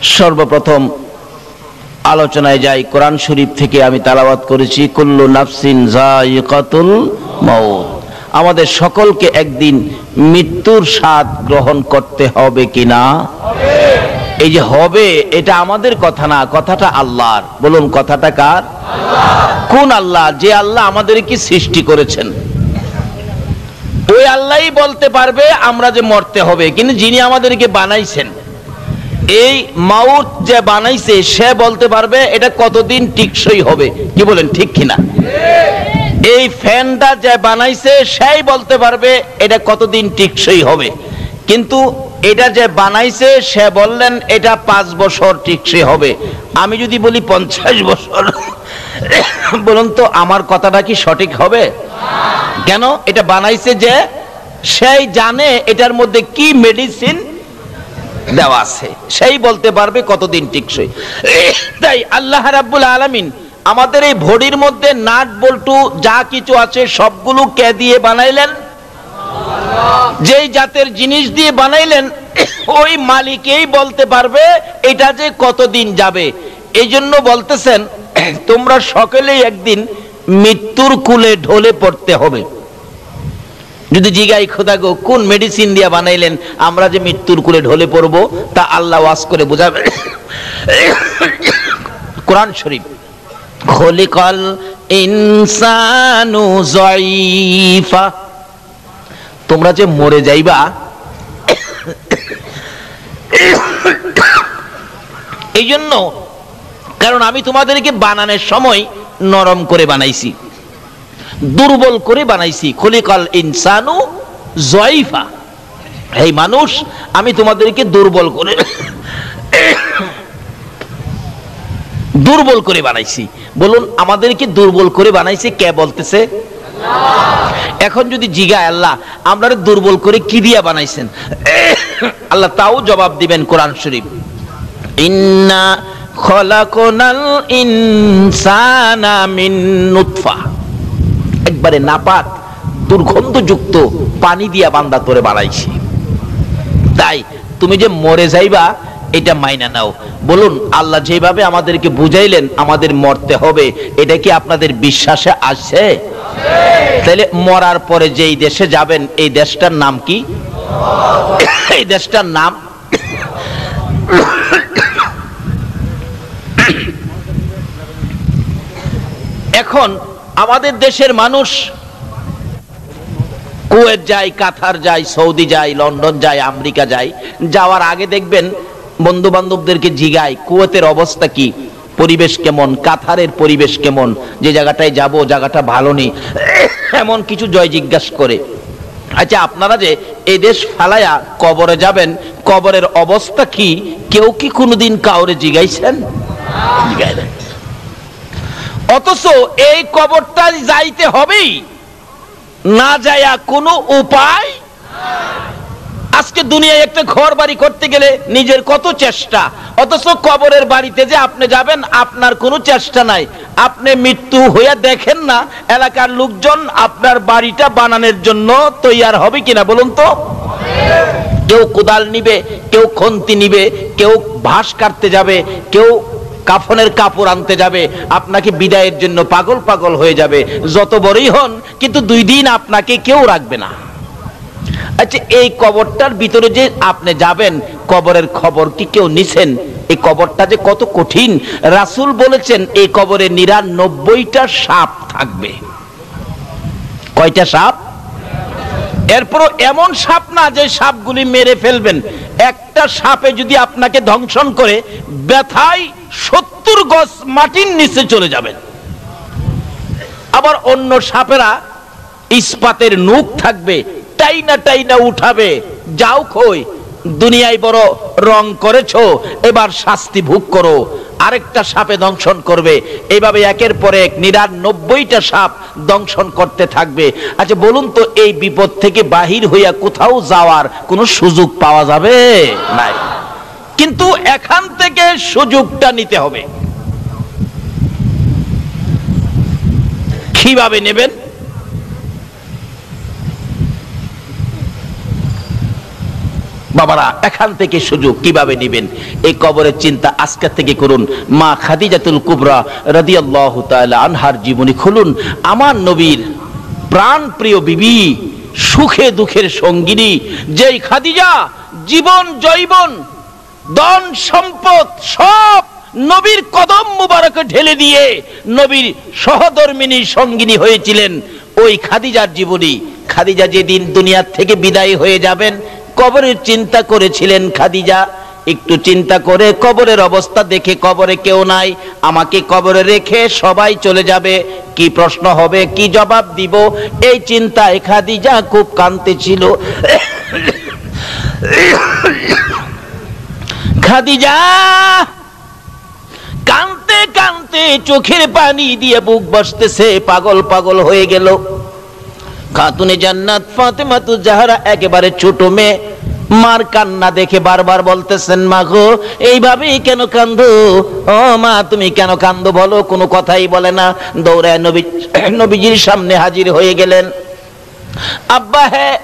সর্বপ্রথম আলোচনায় যাই। কোরআন শরীফ থেকে আমি তেলাওয়াত করেছি, কুল্লু নাফসিন যায়িকাতুল মাউত। আমাদের সকলকে একদিন মৃত্যুর স্বাদ গ্রহণ করতে হবে কিনা? এই যে হবে, এটা আমাদের কথা না, কথাটা আল্লাহর। বলুন, কথাটা কার? কোন আল্লাহ? যে আল্লাহ আমাদেরকে সৃষ্টি করেছেন, ওই আল্লাহই বলতে পারবে আমরা যে মরতে হবে। কিন্তু যিনি আমাদেরকে বানাইছেন, এই মাউত যে বানাইছে, সে বলতে পারবে এটা কতদিন টিকসই হবে। কি বলেন, ঠিক কিনা? এই ফ্যানটা যে বানাইছে, সেই বলতে পারবে এটা কতদিন টিকসই হবে। কিন্তু এটা যে বানাইছে, সে বললেন এটা 5 বছর টিকসই হবে। আমি যদি বলি 50 বছর, বলুন তো আমার কথাটা কি সঠিক হবে? কেন? এটা বানাইছে যে, সেই জানে এটার মধ্যে কি মেডিসিন দেওয়া আছে, সেই বলতে পারবে কতদিন টিকসই। তাই আল্লাহ রাব্বুল আলামিন আমাদের এই বডির মধ্যে নাট বল্টু যা কিছু আছে সবগুলো কে দিয়ে বানাইলেন? যেই জাতের জিনিস দিয়ে বানাইলেন, ওই মালিকই বলতে পারবে এটা যে কতদিন যাবে। এই জন্য বলতেছেন, তোমরা সকলেই একদিন মৃত্যুর কুলে ঢলে পড়তে হবে। যদি জিগাই, খোদা গো, কোন মেডিসিন দিয়ে বানাইলেন আমরা যে মৃত্যুর কুলে ঢলে পড়ব? তা আল্লাহ ওয়াজ করে বোঝাবে। কোরআন শরীফ, খলিকাল ইনসানু যায়িফা। তোমরা যে মরে যাইবা, এই জন্য, কারণ আমি তোমাদেরকে বানানোর সময় নরম করে বানাইছি, দুর্বল করে বানাইছি। খলিকাল ইনসানু যায়িফা। এই মানুষ, আমি তোমাদেরকে দুর্বল করে বানাইছি। বলুন, আমাদেরকে দুর্বল করে বানাইছে কে বলতেছে? এখন যদি জিগায়, আল্লাহ আমরা দুর্বল করে কি দিয়া বানাইছেন, আল্লাহ তাও জবাব দিবেন কোরআন শরীফ, ইন্না খলাকনাল ইনসানা মিন নুতফা। একবারে নাপাক দুর্গন্ধযুক্ত পানি দিয়া বান্দা তোরে বানাইছি। তাই তুমি যে মরে যাইবা এটা মাইনা নাও। বলুন, আল্লাহ যেভাবে আমাদেরকে বুঝাইলেন আমাদের মরতে হবে, এটা কি আপনাদের বিশ্বাসে আসছে? তাহলে মরার পরে যেই দেশে যাবেন, এই দেশটার নাম কি? এই দেশটার নাম এখন আমাদের দেশের মানুষ কুয়েত যায়, কাতার যায়, সৌদি যায়, লন্ডন যায়, আমেরিকা যায়। যাওয়ার আগে দেখবেন বন্ধু বান্ধবদেরকে জিগায় কুয়েতের অবস্থা কি, পরিবেশ কেমন, কাতারের পরিবেশ কেমন, যে জায়গাটায় যাব জায়গাটা ভালো নেই, এমন কিছু জয় জিজ্ঞাসা করে। আচ্ছা, আপনারা যে এই দেশ ফালায়া কবরে যাবেন, কবরের অবস্থা কি, কেউ কি কোনোদিন কাউরে জিগাইছেন? জিগায় না। অথচ এই কবরটা যাইতে হবেই, না যায়া কোনো উপায়। আজকে দুনিয়ায় একটা ঘর বাড়ি করতে গেলে নিজের কত চেষ্টা, অথচ কবরের বাড়িতে যে আপনি যাবেন আপনার কোনো চেষ্টা নাই। আপনি মৃত্যু হইয়া দেখেন না এলাকার লোকজন আপনার বাড়িটা বানানোর জন্য তৈয়ার হবে কিনা, বলুন তো? কেউ কোদাল নিবে, কেউ খন্তি নিবে, কেউ ঘাস কাটতে যাবে, কেউ কাফনের কাপড় আনতে যাবে, আপনাকে বিদায়ের জন্য পাগল পাগল হয়ে যাবে। যত বড়ই হন, কিন্তু 2 দিন আপনাকে কেউ রাখবে না। আচ্ছা, এই কবরটার ভিতরে যে আপনি যাবেন, কবরের খবর কি কেউ নিছেন? এই কবরটা যে কত কঠিন। রাসূল বলেছেন এই কবরে 99টা সাপ থাকবে। কয়টা সাপ? এরপর এমন সাপ না যে সাপগুলি মেরে ফেলবেন। একটা সাপে যদি আপনাকে ধ্বংসন করে, ব্যথায় 70 গজ মাটির নিচে চলে যাবেন। আবার অন্য সাপেরা ইস্পাতের নূক থাকবে, টাইনা টাইনা উঠাবে, যাও কই, দুনিয়ায় বড় রং করেছো, এবার শাস্তি ভোগ করো। আরেকটা সাপে দংশন করবে। এইভাবে একের পর এক 99টা সাপ দংশন করতে থাকবে। আচ্ছা বলুন তো, এই বিপদ থেকে বাহির হইয়া কোথাও যাওয়ার কোনো সুযোগ পাওয়া যাবে? নাই। কিন্তু এখান থেকে সুযোগটা নিতে হবে। কিভাবে নেবেন? বাবারা এখান থেকে সুযোগ কিভাবে নেবেন, এই কবরের চিন্তা আজকে থেকে করুন। মা খাদিজাতুল কুবরা রাদিয়াল্লাহু তাআলা আনহার জীবনী খুলুন। আমার নবীর প্রাণ প্রিয় বিবি, সুখে দুঃখের সঙ্গিনী, যেই খাদিজা জীবন জৈবন ধন সম্পদ সব নবীর কদম মুবারকে ঢেলে দিয়ে নবীর সহধর্মিনী সঙ্গিনী হয়েছিলেন, ওই খাদিজার জীবনী। খাদিজা যেদিন দুনিয়া থেকে বিদায় হয়ে যাবেন, কবরের চিন্তা করেছিলেন খাদিজা। একটু চিন্তা করে কবরের অবস্থা দেখে, কবরে কেউ নাই, আমাকে কবরে রেখে সবাই চলে যাবে, কি প্রশ্ন হবে, কি জবাব দিব, এই চিন্তায় খাদিজা খুব কাঁদতেছিল। খাদিজা কাঁদতে কাঁদতে চোখের পানি দিয়ে বুক বসতেছে, পাগল পাগল হয়ে গেল। খাতুনে জান্নাত ফাতেমাতুজ জাহরা একেবারে ছোট মেয়ে, মার কান্না দেখে বারবার বলতেছেন, মা গো এইভাবেই কেন কান্দো, ও মা তুমি কেন কান্দো বলো, কোনো কথাই বলে না। দৌড়ায় নবীজির সামনে হাজির হয়ে গেলেন। আব্বা হ্যাঁ,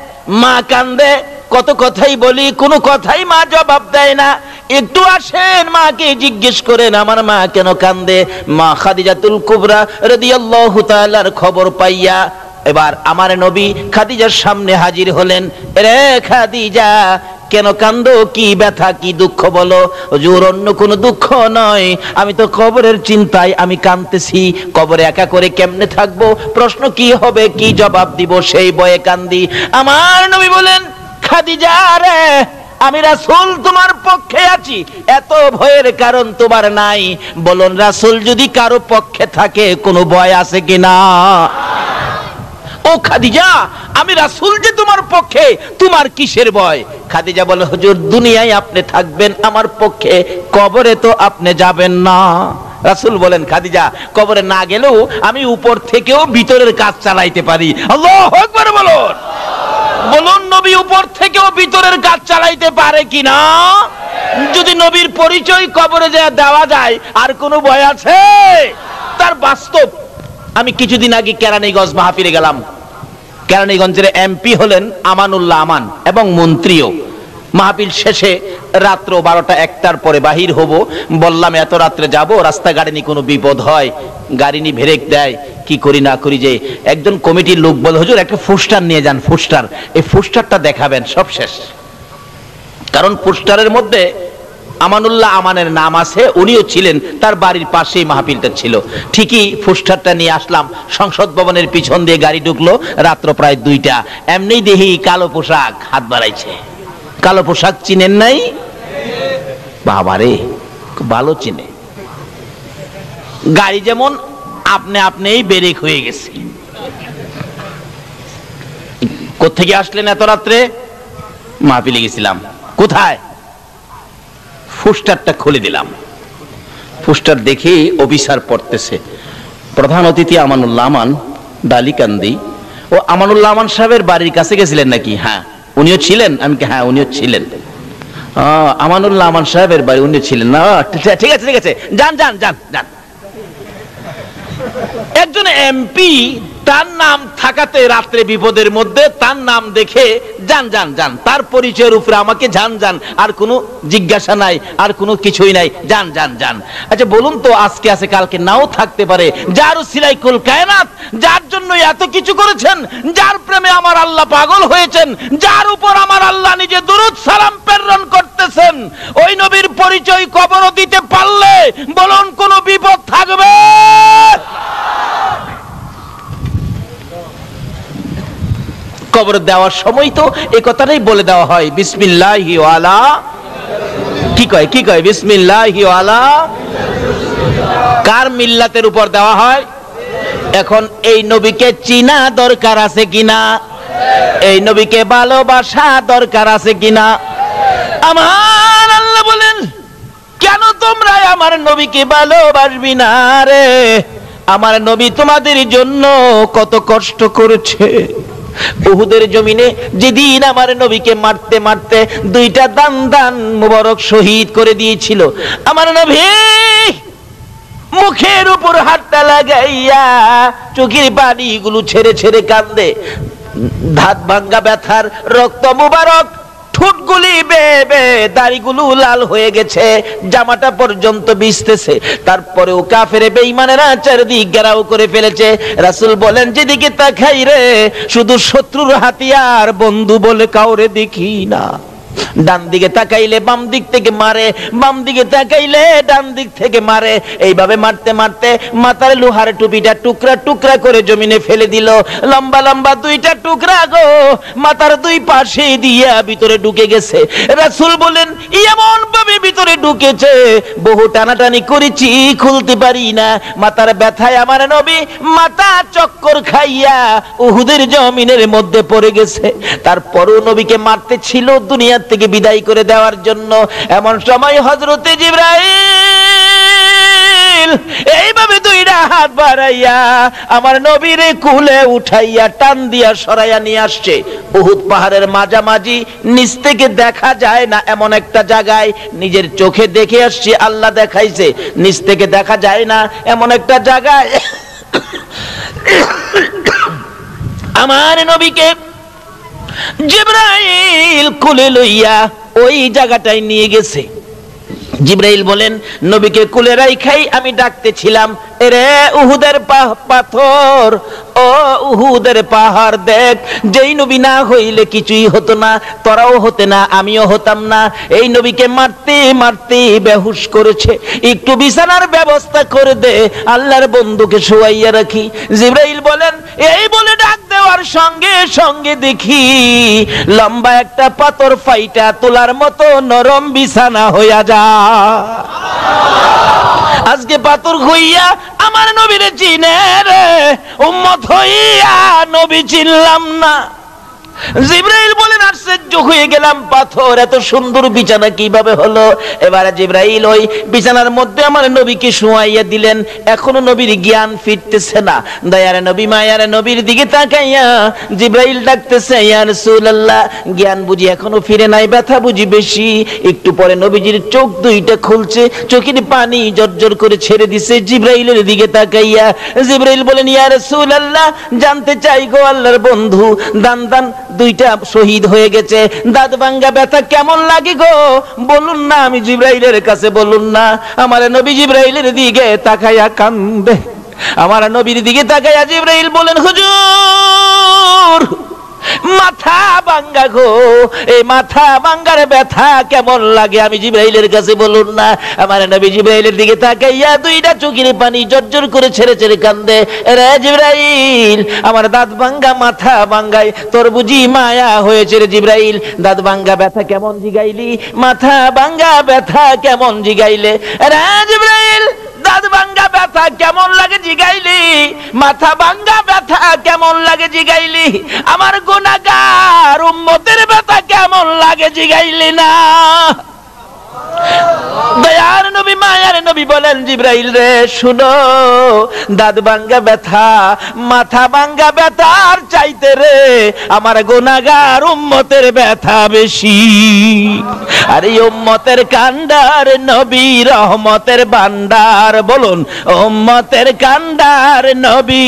মা কান্দে, কত কথাই বলি, কোনো কথাই মা জবাব দেয় না, একটু আসেন মাকে জিজ্ঞেস করেন আমার মা কেন কান্দে। মা খাদিজাতুল কুবরা রাদিয়াল্লাহু তাআলার খবর পাইয়া এবার আমার নবী খাদিজার সামনে হাজির হলেন। রে খাদিজা কেন কান্দো, কি ব্যথা কি দুঃখ বলো। হুজুর অন্য কোনো দুঃখ নয়, আমি তো কবরের চিন্তায় আমি কাঁদতেছি, কবরে একা করে কেমনে থাকবো, প্রশ্ন কি হবে, কি জবাব দিব, সেই ভয়ে কান্দি। আমার নবী বলেন, খাদিজা রে আমি রাসূল তোমার পক্ষে আছি, এত ভয়ের কারণ তোমার নাই। বলুন রাসূল যদি কারো পক্ষে থাকে কোনো ভয় আছে কিনা? ও খাদিজা আমি রাসূল যে তোমার পক্ষে, তোমার কিসের ভয়? খাদিজা বলে, হুজুর দুনিয়ায় আপনি থাকবেন আমার পক্ষে, কবরে তো আপনি যাবেন না। রাসূল বলেন, খাদিজা কবরে না গেলেও আমি উপর থেকেও ভিতরের কাজ চালাইতে পারি। আল্লাহু আকবার বলুন। বলুন নবী উপর থেকেও ভিতরের কাজ চালাইতে পারে কিনা? যদি নবীর পরিচয় কবরে যা দেওয়া যায় আর কোনো ভয় আছে? তার বাস্তব। আমি কিছুদিন আগে কেরানীগঞ্জ মাহফিলে গেলাম। কেরানীগঞ্জের এমপি হলেন আমানুল্লাহ আমান এবং মন্ত্রীও। মাহফিল শেষে রাত্র 12টা-1টার পরে বাহির হব, বললাম এত রাত্রে যাব, রাস্তাঘাটে নিয়ে কোনো বিপদ হয়, গাড়ি নিয়ে ব্রেক দেয়, কি করি না করি। যে একজন কমিটির লোক বলে, হুজুর একটা পোস্টার নিয়ে যান, পোস্টার, এই পোস্টারটা দেখাবেন, সব শেষ। কারণ পোস্টারের মধ্যে আমানুল্লাহ আমানের নাম আছে, উনিও ছিলেন, তার বাড়ির পাশেই মাহফিলটা ছিল। ঠিকই পোস্টারটা নিয়ে আসলাম, সংসদ ভবনের পিছন দিয়ে গাড়ি ঢুকলো, রাত্র প্রায় 2টা। এমনি দেখি কালো পোশাক হাত বাড়াইছে। কালো পোশাক চিনেন নাই? বাবারে ভালো চিনে। গাড়ি যেমন আপনি আপনিই ব্রেক হয়ে গেছে। কোত্থেকে আসলেন এত রাত্রে? মাহফিলে গেছিলাম। কোথায়? পোস্টারটা খুলে দিলাম, পোস্টার দেখে অফিসার পড়তেছে, প্রধান অতিথি আমানুল্লাহ আমান ডালিকান্দি। ও আমানুল্লাহ আমান সাহেবের বাড়ির কাছে গেছিলেন নাকি? হ্যাঁ উনিও ছিলেন। আমি কি হ্যাঁ উনিও ছিলেন। আমানুল্লাহ আমান সাহেবের বাড়ি উনি ছিলেন না? ঠিক আছে ঠিক আছে, যান যান যান যান। একজন এমপি তার নাম থাকাতে রাত্রে বিপদের মধ্যে তার নাম দেখে যান যান যান, তার পরিচয়ের উপরে আমাকে যান যান, আর কোনো জিজ্ঞাসা নাই, আর কোনো কিছুই নাই, যান যান যান। আচ্ছা বলুন তো, আজকে আছে কালকে নাও থাকতে পারে, যার উসিলায় কুল কায়নাত, যার জন্য এত কিছু করেছেন, যার প্রেমে আমার আল্লাহ পাগল হয়েছেন, যার উপর আমার আল্লাহ নিজে দুরূদ সালাম প্রেরণ করতেছেন, ওই নবীর পরিচয় কবর দিতে পারলে বলুন কোনো বিপদ থাকবে? কবর দেওয়ার সময় তো এই কথাটাই বলে দেওয়া হয়, বিসমিল্লাহি ওয়ালা, কি কয় কি কয়, বিসমিল্লাহি ওয়ালা। কার মিল্লাতের উপর দেওয়া হয়? এখন এই নবীকে চিনা দরকার আছে কিনা? এই নবীকে ভালোবাসা দরকার আছে কিনা? আমার আল্লাহ বলেন, কেন তোমরা আমার নবীকে ভালোবাসবি না রে? আমার নবী তোমাদের জন্য কত কষ্ট করেছে। উহুদের জমিনে যেদিন আমার নবীকে মারতে মারতে 2টা দান দান মুবারক শহীদ করে দিয়েছিল, আমার নবী মুখের উপর হাতটা লাগাইয়া চোখের পানিগুলো ছেড়ে ছেড়ে কান্দে। ধাত ভাঙ্গা ব্যথার রক্ত মুবারক ঠোঁটগুলি বেবে, দাড়িগুলো লাল হয়ে গেছে, জামাটা পর্যন্ত ভিজতেছে। তারপরেও কাফের বেঈমানেরা চারদিক ঘেরাও করে ফেলেছে। রাসূল বলেন, যেদিকে তাকাই রে শুধু শত্রুর হাতিয়ার, বন্ধু বলে কাউরে দেখি না। ডান দিকে তাকাইলে বাম দিক থেকে মারে, বাম দিকে তাকাইলে ডান দিক থেকে মারে। এইভাবে মারতে মারতে মাথার লোহার টুপিটা টুকরা টুকরা করে জমিনে ফেলে দিল। লম্বা লম্বা দুইটা টুকরা গো মাথার দুই পাশে দিয়া ভিতরে ঢুকে গেছে। রাসূল বলেন, এমন ভাবে ভিতরে ঢুকেছে, বহু টানাটানি করেছি, খুলতে পারি না। মাথার ব্যথায় আমার নবী মাথা চক্কর খাইয়া উহুদের জমিনের মধ্যে পড়ে গেছে। তারপরও নবীকে মারতে ছিল দুনিয়া থেকে বিদায় করে দেওয়ার জন্য। এমন সময় হযরতে জিবরাইল এইভাবে দুইটা হাত বাড়াইয়া আমার নবীরে কুলে উঠাইয়া টান দিয়া সরাইয়া নিয়ে আসছে। উহুদ পাহাড়ের মাঝামাঝি, নিচ থেকে দেখা যায় না এমন একটা জায়গায়, নিজের চোখে দেখে আসছি, আল্লাহ দেখাইছে, নিচ থেকে দেখা যায় না এমন একটা জায়গায় আমার নবীকে জিবরাইল কুলে লইয়া ওই জায়গাটায় নিয়ে গেছে। জিবরাইল বলেন, নবীকে কুলে রাইখাই আমি ডাকতেছিলাম, এরে উহুদের পাথর, ও উহুদের পাহাড় দেখ, যেই নবী না হইলে কিছুই হতো না, তোরাও হতে না, আমিও হতাম না। এই নবীকে মারতে মারতে বেহুশ করেছে, একটু বিছানার ব্যবস্থা করে দে, আল্লাহর বন্ধুকে শোয়াইয়া রাখি। জিবরাইল বলেন, এই বলে ডাক দেওয়ার সঙ্গে সঙ্গে দেখি লম্বা একটা পাথর ফাইটা তোলার মতো নরম বিছানা হইয়া যায়। আজকে পাথর হইয়া আমার নবীরে চিনে রে, উম্মত হইয়া নবী চিনলাম না। জিবরাইল বলেন, আশ্চর্য হয়ে গেলাম, পাথর এত সুন্দর বিছানা কিভাবে হলো? এবারে জিবরাইল ওই বিছানার মধ্যে আমার নবীকে শোয়াইয়া দিলেন। এখনো নবীর জ্ঞান ফিরতেছে না। দয়ার নবী মায়ার নবীর দিকে তাকাইয়া জিবরাইল ডাকতেছে, ইয়া রাসূলুল্লাহ, জ্ঞান বুঝি এখনো ফিরে নাই, ব্যথা বুঝি বেশি। একটু পরে নবীজির চোখ দুইটা খুলছে, চোখের পানি জর্জর করে ছেড়ে দিছে। জিবরাইলের দিকে তাকাইয়া জিবরাইল বলেন, ইয়া রাসূলুল্লাহ, জানতে চাই গো আল্লাহর বন্ধু, দান দুইটা শহীদ হয়ে গেছে, দাঁত ভাঙ্গা ব্যথা কেমন লাগে গো, বলুন না। আমি জিবরাইলের কাছে বলুন না। আমার নবী জিবরাইলের দিকে তাকাইয়া কান্দে। আমার নবীর দিকে তাকাইয়া জিবরাইল বলেন, হুজুর মাথা ভাঙ্গা গো, এই মাথা ভাঙ্গার ব্যথা কেমন লাগে আমি জিবরাইলের কাছে বলুন না। আমার নবী জিবরাইলের দিকে তাকাইয়া দুইটা চোখের পানি জর্জর করে ছেড়ে ছেড়ে কান্দে। রে জিবরাইল, আমার দাঁত ভাঙ্গা মাথা ভাঙ্গায় তোর বুঝি মায়া হয়েছে রে জিবরাইল। দাঁত ভাঙ্গা ব্যথা কেমন জিগাইলি, মাথা ভাঙ্গা ব্যথা কেমন জিগাইলে? রে জিবরাইল, দাঁত ভাঙ্গা ব্যথা কেমন লাগে জিগাইলি, মাথা ভাঙ্গা ব্যথা কেমন লাগে জিগাইলি, আমার গুনাহগার উম্মতের ব্যথা কেমন লাগে জিগাইলি না। দয়ার নবী মায়ার নবী বলেন, জিবরাইল রে শুনো, দাঁত ভাঙ্গা ব্যথা মাথা ভাঙ্গা ব্যথার চাইতে রে আমার গুনাহগার উম্মতের ব্যথা বেশি। আর এই উম্মতের কান্ডার নবী রহমতের ভান্ডার, বলুন উম্মতের কান্ডার নবী।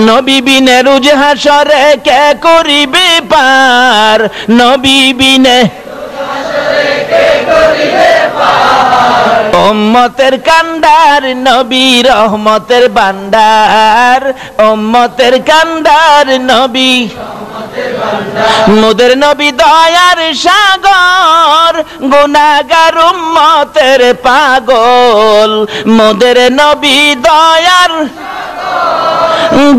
নবী বিনে রোজ হাসরে কে করিবে পার, নবী বিনে উম্মতের কান্ডার নবী রহমতের ভান্ডার, উম্মতের কান্ডার নবী। মোদের নবী দয়ার সাগর, গুনাহগার উম্মতের পাগল। মোদের নবী দয়ার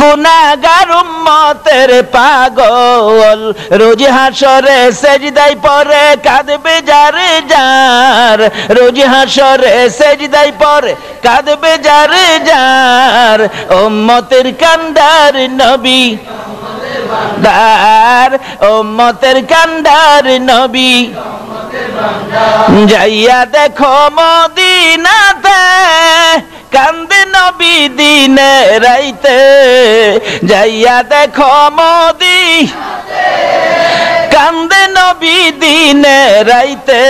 গুনাহগার উম্মতের পাগল। রোজ হাসরে সেজদায় পড়ে কাঁদবে যারে যার, রোজ হাসরে সেজদায় পড়ে কাঁদবে যারে যার। উম্মতের কান্ডার নবী দার, উম্মতের কান্ডার নবী। যাইয়া দেখো মদিনাতে কান্দে নবী দিনে রাইতে, যাইয়া দেখো কান্দে নবী দিনে রাইতে,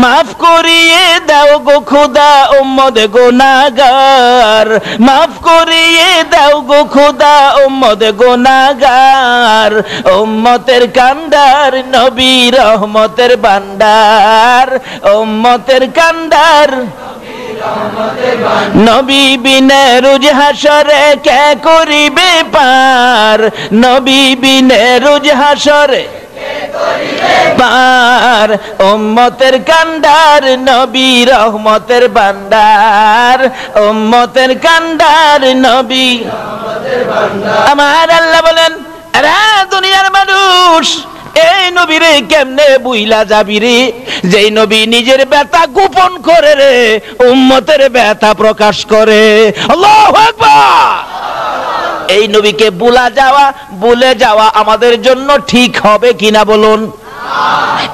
মাফ করিয়ে দাও গো খোদা উম্মত গুনাহগার, মাফ করিয়ে দাও গো খোদা উম্মত গুনাহগার। উম্মতের কান্ডার নবী রহমতের ভান্ডার, উম্মতের কান্ডার নবী বিনে রোজ হাসরে কে করিবে পার, নবী বিনে রোজ হাসরে পার। উম্মতের কান্ডার নবী রহমতের ভান্ডার, উম্মতের কান্ডার নবী আমার আল্লাহ বলেন, আরে দুনিয়ার মানুষ এই নবীরে কেমনে বুইলা যাবি রে, যেই নবী নিজের ব্যথা গোপন করে রে উম্মতের ব্যথা প্রকাশ করে। আল্লাহু আকবার। এই নবীকে ভুলে যাওয়া আমাদের জন্য ঠিক হবে কিনা বলুন?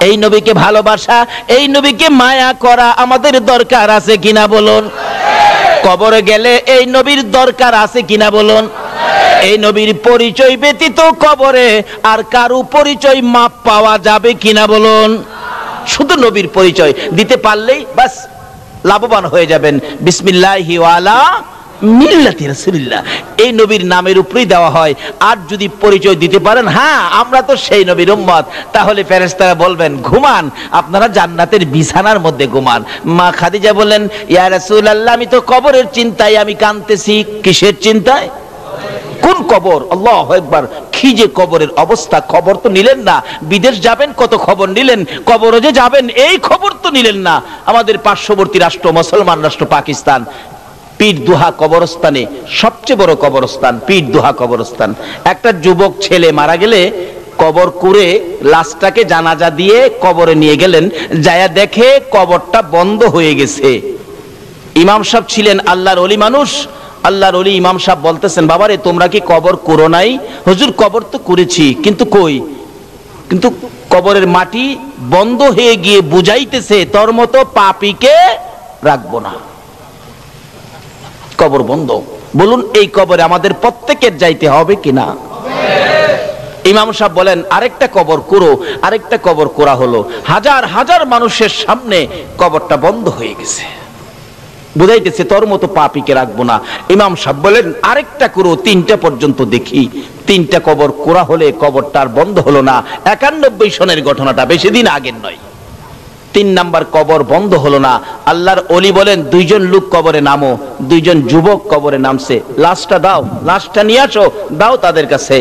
এই নবীকে ভালোবাসা, এই নবীকে মায়া করা আমাদের দরকার আছে কিনা বলুন? কবরে গেলে এই নবীর দরকার আছে কিনা বলুন? এই নবীর পরিচয় ব্যতীত কবরে আর কারো পরিচয় মাপ পাওয়া যাবে কিনা বলুন? শুধু নবীর পরিচয় দিতে পারলেই বাস লাভবান হয়ে যাবেন। বিসমিল্লাহি ওয়া আলা মিল্লাতি রাসূলিল্লাহ, এই নবীর নামের উপরেই দেওয়া হয়। আর যদি পরিচয় দিতে পারেন হ্যাঁ আমরা তো সেই নবীর উম্মত, তাহলে ফেরেশতারা বলবেন ঘুমান, আপনারা জান্নাতের বিছানার মধ্যে ঘুমান। মা খাদিজা বলেন, ইয়া রাসূলুল্লাহ আমি তো কবরের চিন্তায় আমি কাঁদতেছি। কিসের চিন্তায়? কোন কবর? আল্লাহু আকবার। কি যে কবরের অবস্থা, খবর তো নিলেন না। বিদেশ যাবেন কত খবর নিলেন, কবরে যে যাবেন এই খবর তো নিলেন না। আমাদের পার্শ্ববর্তী রাষ্ট্র মুসলমান রাষ্ট্র পাকিস্তান, পীরদুহা কবরস্থানে সবচেয়ে বড় কবরস্থান পীরদুহা কবরস্থান। একটা যুবক ছেলে মারা গেলে কবর করে লাশটাকে জানাজা দিয়ে কবরে নিয়ে গেলেন, যায়া দেখে কবরটা বন্ধ হয়ে গেছে। ইমাম সাহেব ছিলেন আল্লাহর ওলি মানুষ, আল্লাহর ওলি ইমাম সাহেব বলতেছেন, বাবারে তোমরা কি কবর করো নাই? হুজুর কবর তো করেছি, কিন্তু কই? কিন্তু কবরের মাটি বন্ধ হয়ে গিয়ে বুঝাইতেছে তোর মতো পাপীকে রাখবো না, কবর বন্ধ। বলুন এই কবরে আমাদের প্রত্যেকের যাইতে হবে কিনা? ইমাম সাহেব বলেন আরেকটা কবর করো, আরেকটা কবর করা হলো। হাজার হাজার মানুষের সামনে কবরটা বন্ধ হয়ে গেছে, বুঝাইতেছে তোর মতো পাপীকে রাখবো না। ইমাম সাহেব বলেন আরেকটা করো, 3টা পর্যন্ত দেখি। 3টা কবর করা হলে কবরটা আর বন্ধ হলো না। 91 সনের ঘটনাটা, বেশি দিন আগের নয়। 3 নাম্বার কবর বন্ধ হলো না। আল্লাহর ওলি বলেন 2জন লোক কবরে নামো। 2জন যুবক কবরে নামছে। লাশটা দাও, লাশটা নিয়ে আসো, দাও তাদের কাছে।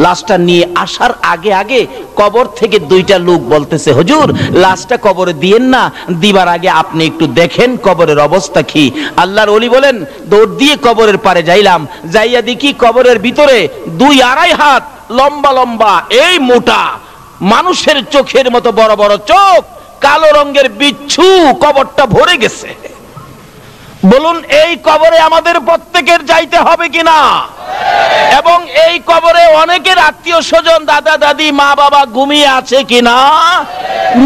লাশটা নিয়ে আসার আগে আগে কবর থেকে 2টা লোক বলতেছে, হুজুর লাশটা কবরে দিয়েন না, দিবার আগে আপনি একটু দেখেন কবরের অবস্থা কি। আল্লাহর ওলি বলেন দৌড় দিয়ে কবরের পারে যাইলাম, যাইয়া দেখি কবরের ভিতরে 2-2.5 হাত লম্বা লম্বা, এই মোটা মানুষের চোখের মতো বড় বড় চোখ, কালো রঙের বিচ্ছু কবরটা ভরে গেছে। বলুন এই কবরে আমাদের প্রত্যেকের যাইতে হবে কিনা? এবং এই কবরে অনেকের আত্মীয় স্বজন, দাদা দাদি, মা বাবা ঘুমিয়ে আছে কিনা?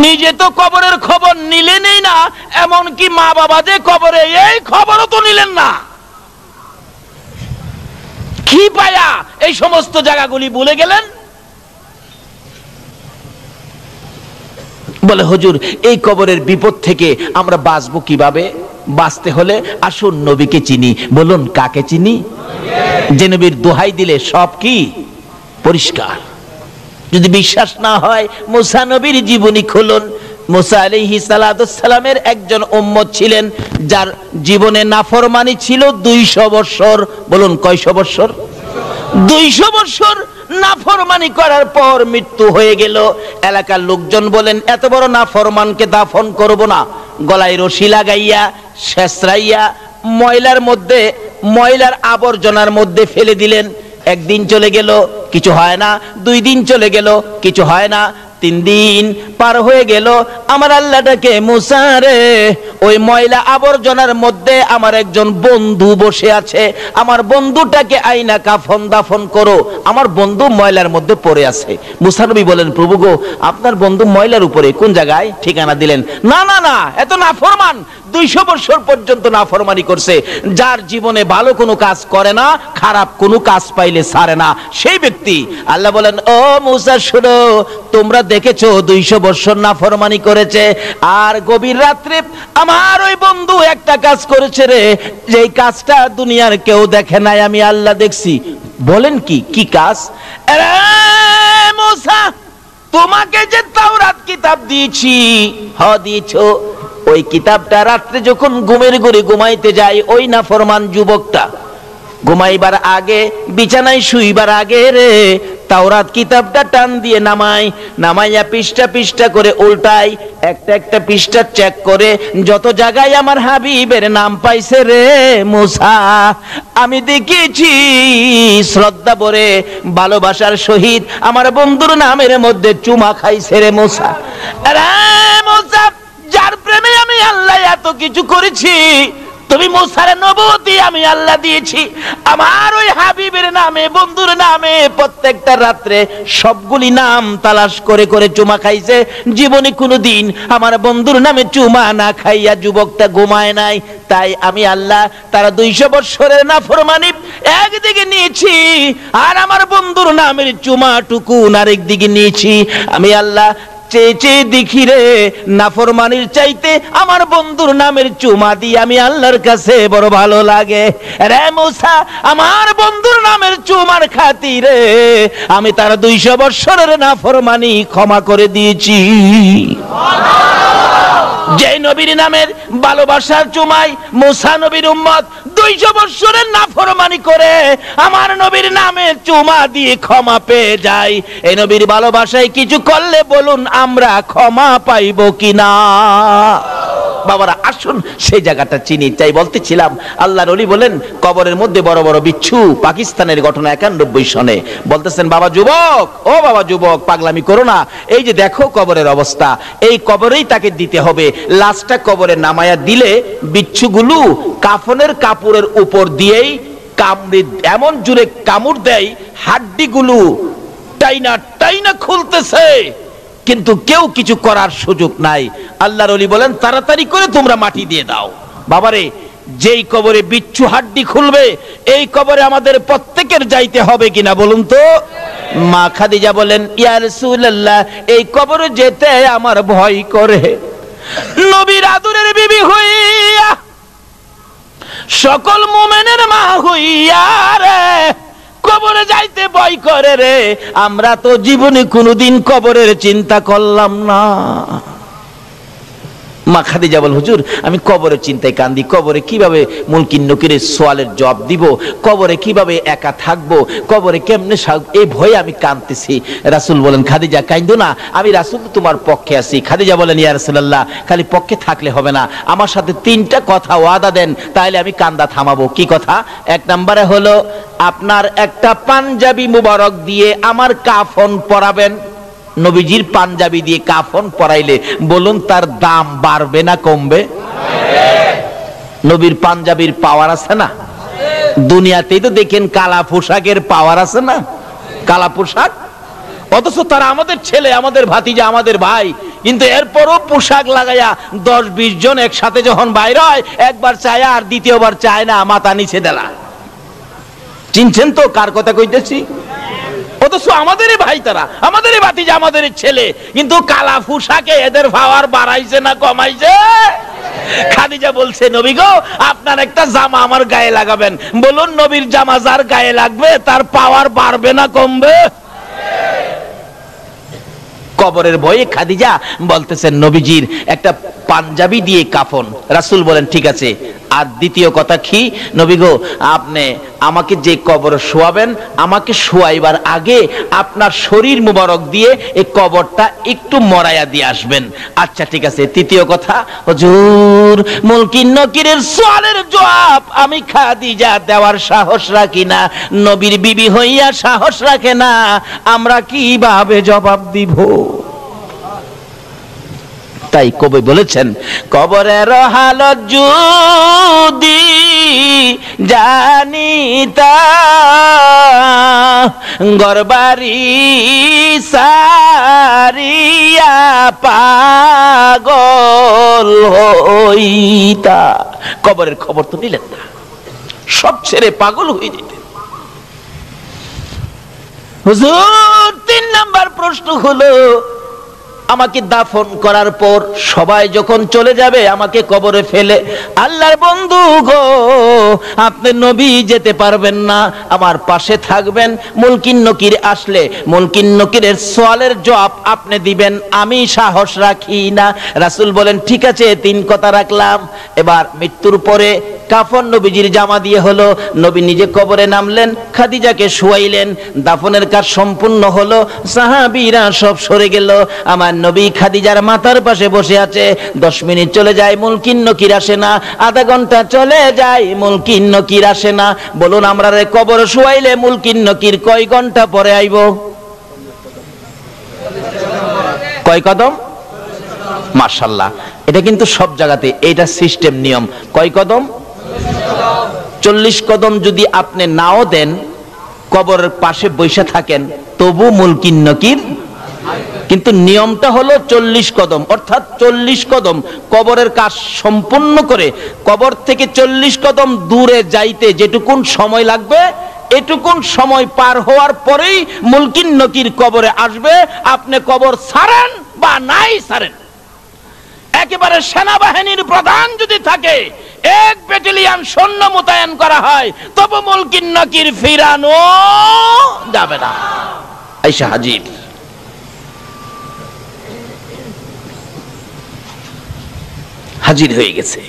নিজে তো কবরের খবর নিলেনই না, এমনকি মা বাবা যে কবরে, এই খবরও তো নিলেন না। কি পায়া এই সমস্ত জায়গাগুলি ভুলে গেলেন? বলে হুজুর এই কবরের বিপদ থেকে আমরা বাঁচবো কিভাবে? বাঁচতে হলে আসুন নবীকে চিনি। বলুন কাকে চিনি? যে নবীর দোহাই দিলে সব কি পরিষ্কার। যদি বিশ্বাস না হয় মুসা নবীর জীবনী খুলুন। মুসা আলাইহিস সালামের একজন উম্মত ছিলেন যার জীবনে নাফরমানি ছিল 200 বছর। বলুন কয়শো বছর? 200 বছর নাফরমানি করার পর মৃত্যু হয়ে গেল। এলাকার লোকজন বলেন এত বড় নাফরমানকে দাফন করব না, গলায় রশি লাগাইয়া শেষরাইয়া ময়লার আবর্জনার মধ্যে ফেলে দিলেন। একদিন চলে গেল, কিছু হয় না। 2 দিন চলে গেল, কিছু হয় না। 3 দিন পার হয়ে গেল। আমার আল্লাহটাকে, মুসা রে ওই ময়লা আবর্জনার মধ্যে আমার একজন বন্ধু বসে আছে, আমার বন্ধুটাকে আইনা কাফন দাফন করো, আমার বন্ধু ময়লার মধ্যে পড়ে আছে। মুসা নবী বলেন প্রভু গো আপনার বন্ধু ময়লার উপরে কোন জায়গায়? ঠিকানা দিলেন। না না না, এত নাফরমান 200 বছর পর্যন্ত নাফরমানি করছে। যার জীবনে ভালো কোনো কাজ করে না, খারাপ কোনো কাজ পাইলে ছাড়ে না, সেই ব্যক্তি আল্লাহ বলেন, ও মুসা শুনো, তোমরা দেখেছো 200 বছর নাফরমানি করেছে, আর গভীর রাত্রে আমার ওই বন্ধু একটা কাজ করেছে রে, যেই কাজটা দুনিয়ার কেউ দেখে নাই, আমি আল্লাহ দেখছি। বলেন কি কাজ? আরে মুসা, তোমাকে যে তাওরাত কিতাব দিয়েছি, দিয়েছো, ওই কিতাবটা রাত্রে যখন ঘুমের ঘরে ঘুমাইতে যায়, ওই নাফরমান যুবকটা ঘুমাইবার আগে, বিছানায় শুইবার আগে রে, তাওরাত কিতাবটা টান দিয়ে নামাইয়া পৃষ্ঠা করে উল্টায়, একটা পৃষ্ঠা চেক করে যত জায়গায় আমার হাবিবের নাম পাইছে রে মুসা, আমি দেখেছি শ্রদ্ধা ভরে ভালোবাসার সহিত আমার বন্ধুর নামের মধ্যে চুমা খাইছে রে মুসা। আরে মুসা, যার প্রেমে আমি আল্লাহ এত কিছু করেছি, তুমি মুসার নবুয়তি আমি আল্লাহ দিয়েছি, আমার ওই হাবিবের নামে, বন্ধুর নামে প্রত্যেকটা রাত্রে সবগুলি নাম তালাশ করে করে চুমা খাইছে। জীবনে কোনোদিন আমার বন্ধুর নামে চুমা না খাইয়া যুবকটা ঘুমায় নাই। তাই আমি আল্লাহ তারা 200 বছরের নাফরমানি একদিকে নিয়েছি, আর আমার বন্ধুর নামের চুমাটুকু আরেকদিকে নিয়েছি। আমি আল্লাহ চেয়ে দেখি রে, নাফরমানির চাইতে আমার বন্ধুর নামের চুমা দিয়ে আমি আল্লাহর কাছে বড় ভালো লাগে রে মুসা। আমার বন্ধুর নামের চুমার খাতিরে আমি তার 200 বছরের নাফরমানি ক্ষমা করে দিয়েছি। যে নবীর নামের ভালোবাসার চুমায় মুসা নবীর উম্মত 200 বছরের নাফরমানি করে আমার নবীর নামে চুমা দিয়ে ক্ষমা পেয়ে যায়, এই নবীর ভালোবাসায় কিছু করলে বলুন আমরা ক্ষমা পাইব কিনা? বাবারা আসুন সেই জায়গাটা চিনি। তাই বলতেছিলাম, আল্লাহর ওলি বলেন কবরের মধ্যে বড় বড় বিচ্ছু। পাকিস্তানের ঘটনা 91 সনে বলতেছেন, বাবা যুবক, ও বাবা যুবক, পাগলামি করো না, এই যে দেখো কবরের অবস্থা, এই কবরেই তাকে দিতে হবে। লাশটা কবরে নামায়া দিলে বিচ্ছুগুলো কাফনের কাপড়ের উপর দিয়েই কামড়ে এমন জোরে কামড় দেয়, হাড্ডিগুলো টাইনা খুলতেছে, কিন্তু কেউ কিছু করার সুযোগ নাই। আল্লাহর ওলি বলেন তাড়াতাড়ি করে তোমরা মাটি দিয়ে দাও। বাবারে, যেই কবরে বিচ্ছু হাড্ডি খুলবে, এই কবরে আমাদের প্রত্যেকের যাইতে হবে কিনা বলুন তো? মা খাদিজা বলেন, ইয়া রাসূলুল্লাহ, এই কবরে যেতে আমার ভয় করে। নবীর আদরের বিবি হইয়া, সকল মুমিনের মা হইয়া রে, কবরে যাইতে ভয় করে রে। আমরা তো জীবনে কোনোদিন কবরের চিন্তা করলাম না। মা খাদিজা বল, হুজুর আমি কবরের চিন্তায় কান্দি, কবরে কিভাবে মুনকির নকিরের সওয়ালের জবাব দিব, কবরে কিভাবে একা থাকবো, কবরে কেমনে এই ভয়ে আমি কাঁদতেছি। রাসূল বলেন, খাদিজা কাঁদো না, আমি রাসূল তোমার পক্ষে আছি। খাদিজা বলেন, ইয়া রাসূলুল্লাহ, খালি পক্ষে থাকলে হবে না, আমার সাথে 3টা কথা ওয়াদা দেন, তাইলে আমি কান্দা থামাবো। কি কথা? 1 নম্বরে হলো আপনার একটা পাঞ্জাবি মুবারক দিয়ে আমার কাফন পরাবেন। নবীজির পাঞ্জাবি দিয়ে কাফন পরাইলে বলুন তার দাম বাড়বে না কমবে? নবীর পাঞ্জাবির পাওয়ার আছে না? দুনিয়াতেই তো দেখেন কালা পোশাকের পাওয়ার আছে না, কালা পোশাক, অথচ তারা আমাদের ছেলে, আমাদের ভাতিজা, আমাদের ভাই, কিন্তু এরপরও পোশাক লাগাইয়া 10-20 জন একসাথে যখন বাইর হয়, একবার চায় আর দ্বিতীয়বার চায় না, মাথা নিচে দেলা। চিনছেন তো কার কথা কইতেছি? অথচ আমাদেরই ভাই, তারা আমাদেরই ভাতিজা, আমাদের ছেলে, কিন্তু কালা পোশাকে এদের পাওয়ার বাড়াইছে না কমাইছে? খাদিজা বলছে, নবী গো, আপনার একটা জামা আমার গায়ে লাগাবেন। বলুন নবীর জামা যার গায়ে লাগবে তার পাওয়ার বাড়বে না কমবে? কবরের ভয়ে খাদিজা বলতেছেন নবীজির একটা পাঞ্জাবি দিয়ে কাফন। রাসূল বলেন ঠিক আছে। আর দ্বিতীয় কথা কি? নবী গো, আপনি আমাকে যে কবর শোয়াবেন, আমাকে শোয়াইবার আগে আপনার শরীর মুবারক দিয়ে এই কবরটা একটু মরাইয়া দিয়ে আসবেন। আচ্ছা ঠিক আছে। তৃতীয় কথা, হুজুর মুনকির নকিরের সওয়ালের জবাব আমি খাদিজা দেওয়ার সাহস রাখি না, নবীর বিবি হইয়া সাহস রাখে না, আমরা কিভাবে জবাব দিব? তাই কবি বলেছেন, কবরের হালত যদি জানিতা ঘরবাড়ি সারিয়া পাগল হইতা। কবরের খবর তো নিলেন না, সব ছেড়ে পাগল হয়ে যেতেন। হুজুর ৩ নাম্বার প্রশ্ন হলো, আমাকে দাফন করার পর সবাই যখন চলে যাবে আমাকে কবরে ফেলে, আল্লাহর বন্ধু গো আপনি নবী যেতে পারবেন না, আমার পাশে থাকবেন। মুনকির নকির আসলে মুনকির নকিরের সওয়ালের জবাব আপনি দিবেন, আমি সাহস রাখি না। রাসূল বলেন ঠিক আছে, ৩ কথা রাখলাম। এবার মৃত্যুর পরে কাফন নবীজির জামা দিয়ে হলো, নবী নিজে কবরে নামলেন, খাদিজাকে শুয়াইলেন, দাফনের কাজ সম্পূর্ণ হলো, সাহাবীরা সব সরে গেল। আমার নবী খাদিজার মাথার পাশে বসে আছে। 10 মিনিট চলে যায়, মুনকির নকির আসে না। আধা ঘন্টা চলে যায়, মুনকির নকির আসে না। বলুন আমরা রে কবরে শুয়াইলে মুনকির নকির কয় ঘন্টা পরে আইব? কয় কদম? মাশাআল্লাহ, এটা কিন্তু সব জায়গাতে এটা সিস্টেম, নিয়ম। কয় কদম? 40 কদম যদি আপনি নাও দেন, কবরের পাশে বসে থাকেন, তবু মুনকির নকির, কিন্তু নিয়মটা হলো 40 কদম, অর্থাৎ 40 কদম কবরের কাজ সম্পূর্ণ করে কবর থেকে 40 কদম দূরে যাইতে যেটুকুন সময় লাগবে, এটুকুন সময় পার হওয়ার পরেই মুনকির নকির কবরে আসবে। আপনি কবর ছাড়েন বা নাই ছাড়েন, একেবারে সেনাবাহিনীর প্রধান যদি থাকে, 1 ব্যাটালিয়ন সৈন্য মোতায়েন করা হয়, তবু মুনকির নকির ফিরানো যাবে না। আয়েশা হাজির, হাজির হয়ে গেছে।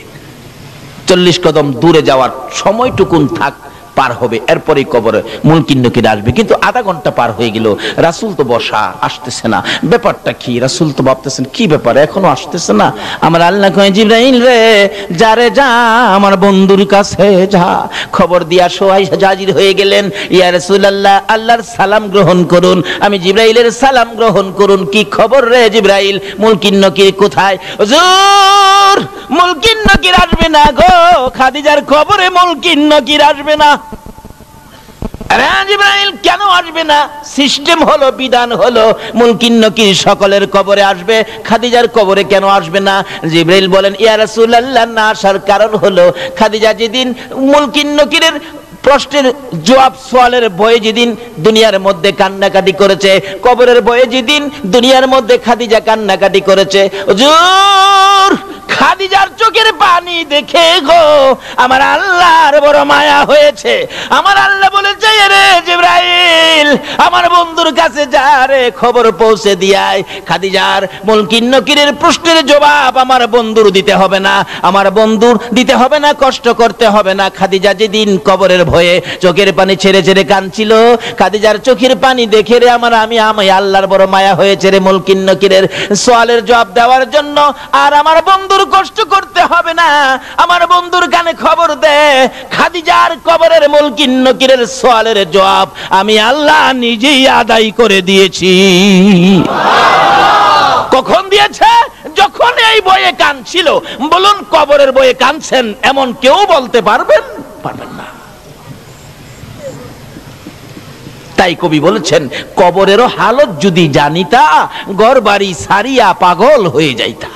40 কদম দূরে যাওয়ার সময়টুকুন থাক পার হবে, এরপরে কবরে মুনকির নকির আসবে। কিন্তু আধা ঘন্টা পার হয়ে গেল, রাসূল তো বসা, আসতেছে না। ব্যাপারটা কি? রাসূল তো ভাবতেছেন কি ব্যাপার, এখনো আসতেছে না। আমার আল্লাহ কয়, জিবরাইল রে যা রে যা, আমার বন্ধুর কাছে যা, খবর দিয়া সবাই হাজির হয়ে গেলেন। ইয়া রাসূলুল্লাহ, আল্লাহর সালাম গ্রহণ করুন। আমি জিবরাইলের সালাম গ্রহণ করুন। কি খবর রে জিবরাইল, মুনকির নকির কোথায়? হুজুর মুনকির নকির আসবে না গো, খাদিজার খবরে মুনকির নকির আসবে না। আরে জিবরাইল কেন আসবে না? সিস্টেম হলো, বিধান হলো, মুনকির নকির সকলের কবরে আসবে, খাদিজার কবরে কেন আসবে না? জিবরাইল বলেন, ইয়া রাসূলুল্লাহ, না আসার কারণ হলো খাদিজা যেদিন মুনকির নকিরের প্রশ্নের জবাব সওয়ালের ভয়ে যেদিন দুনিয়ার মধ্যে কান্নাকাটি করেছে, কবরের ভয়ে যেদিন দুনিয়ার মধ্যে খাদিজা কান্নাকাটি করেছে, হুজুর খাদিজার চোখের পানি দেখে গো আমার আল্লাহর বড় মায়া হয়েছে। আমার আল্লাহ বলেছে, রে জিবরাইল আমার বন্ধুর কাছে যা রে, খবর পৌঁছে দিয়ায়, খাদিজার মুনকির নকিরের প্রশ্নের জবাব আমার বন্ধুর দিতে হবে না, আমার বন্ধুর দিতে হবে না, কষ্ট করতে হবে না। খাদিজা যেদিন কবরের ভয়ে চোখের পানি ছেড়ে ছেড়ে কাঁদছিল, খাদিজার চোখের পানি দেখে রে আমি আল্লাহর বড় মায়া হয়েছে রে মুনকির নকিরের সওয়ালের জবাব দেওয়ার জন্য। আর আমার বন্ধুর কষ্ট করতে হবে না, আমার বন্ধুর কানে খবর দে, খাদিজার কবরের মুনকির নকিরের সওয়ালের জবাব আমি আল্লাহ নিজেই আদায় করে দিয়েছি। কখন দিয়েছে? যখন এই বয়ে কাঁদছিল। বলুন কবরের বয়ে কাঁদছেন এমন কেউ বলতে পারবেন? পারবেন না। তাই কবি বলেছেন, কবরেরও হালত যদি জানিতা ঘর বাড়ি সারিয়া পাগল হয়ে যাইতা।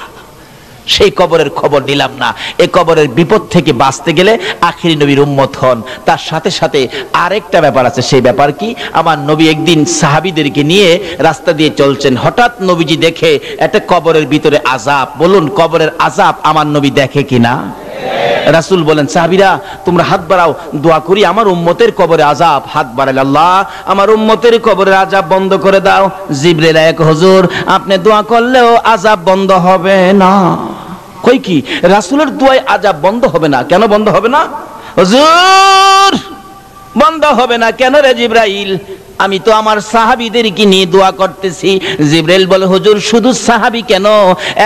সেই কবরের খবর নিলাম না। এই কবরের বিপদ থেকে বাঁচতে গেলে আখিরি নবীর উম্মত হন। তার সাথে সাথে আরেকটা ব্যাপার আছে। সেই ব্যাপার কি? আমার নবী একদিন সাহাবীদেরকে নিয়ে রাস্তা দিয়ে চলছেন, হঠাৎ নবীজি দেখে একটা কবরের ভিতরে আযাব। বলুন কবরের আযাব আমার নবী দেখে কিনা? রাসূল বলেন, সাহাবীরা তোমরা হাত বাড়াও, দোয়া করি আমার উম্মতের কবরে আযাব। হাত বাড়ালে, আল্লাহ আমার উম্মতের কবরের আযাব বন্ধ করে দাও। জিবরাইল এক, হুজুর আপনি দোয়া করলেও আযাব বন্ধ হবে না। কই কি রাসূলের দোয়ায় আযাব বন্ধ হবে না? কেন বন্ধ হবে না? হুজুর বন্ধ হবে না কেন রে জিবরাইল? আমি তো আমার সাহাবীদেরকে নিয়ে দোয়া করতেছি। জিবরাইল বলে হুজুর শুধু সাহাবী কেন,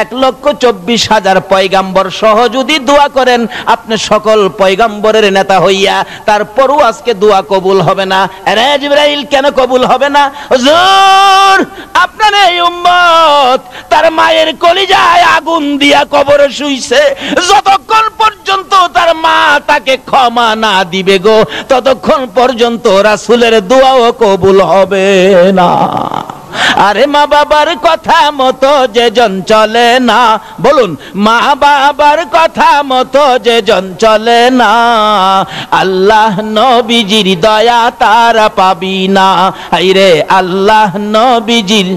1,24,000 পয়গাম্বর সহ যদি দোয়া করেন আপনি সকল পয়গাম্বরের নেতা হইয়া, তারপরও আজকে দোয়া কবুল হবে না। আরে জিবরাইল কেন কবুল হবে না? হুজুর আপনার এই উম্মত তার মায়ের কলিজায় আগুন দিয়া কবরে শুইছে, যতক্ষণ পর্যন্ত তার মা তাকে ক্ষমা না দিবে গো ততক্ষণ পর্যন্ত রাসূলের দোয়াও কবুল হবে না। আরে মা বাবার কথা মতো যে জন চলে না, বলুন মা বাবার কথা মতো যে জন চলে না, আল্লাহ নবীজির দয়া তারা পাবি না। আইরে আল্লাহ নবীজির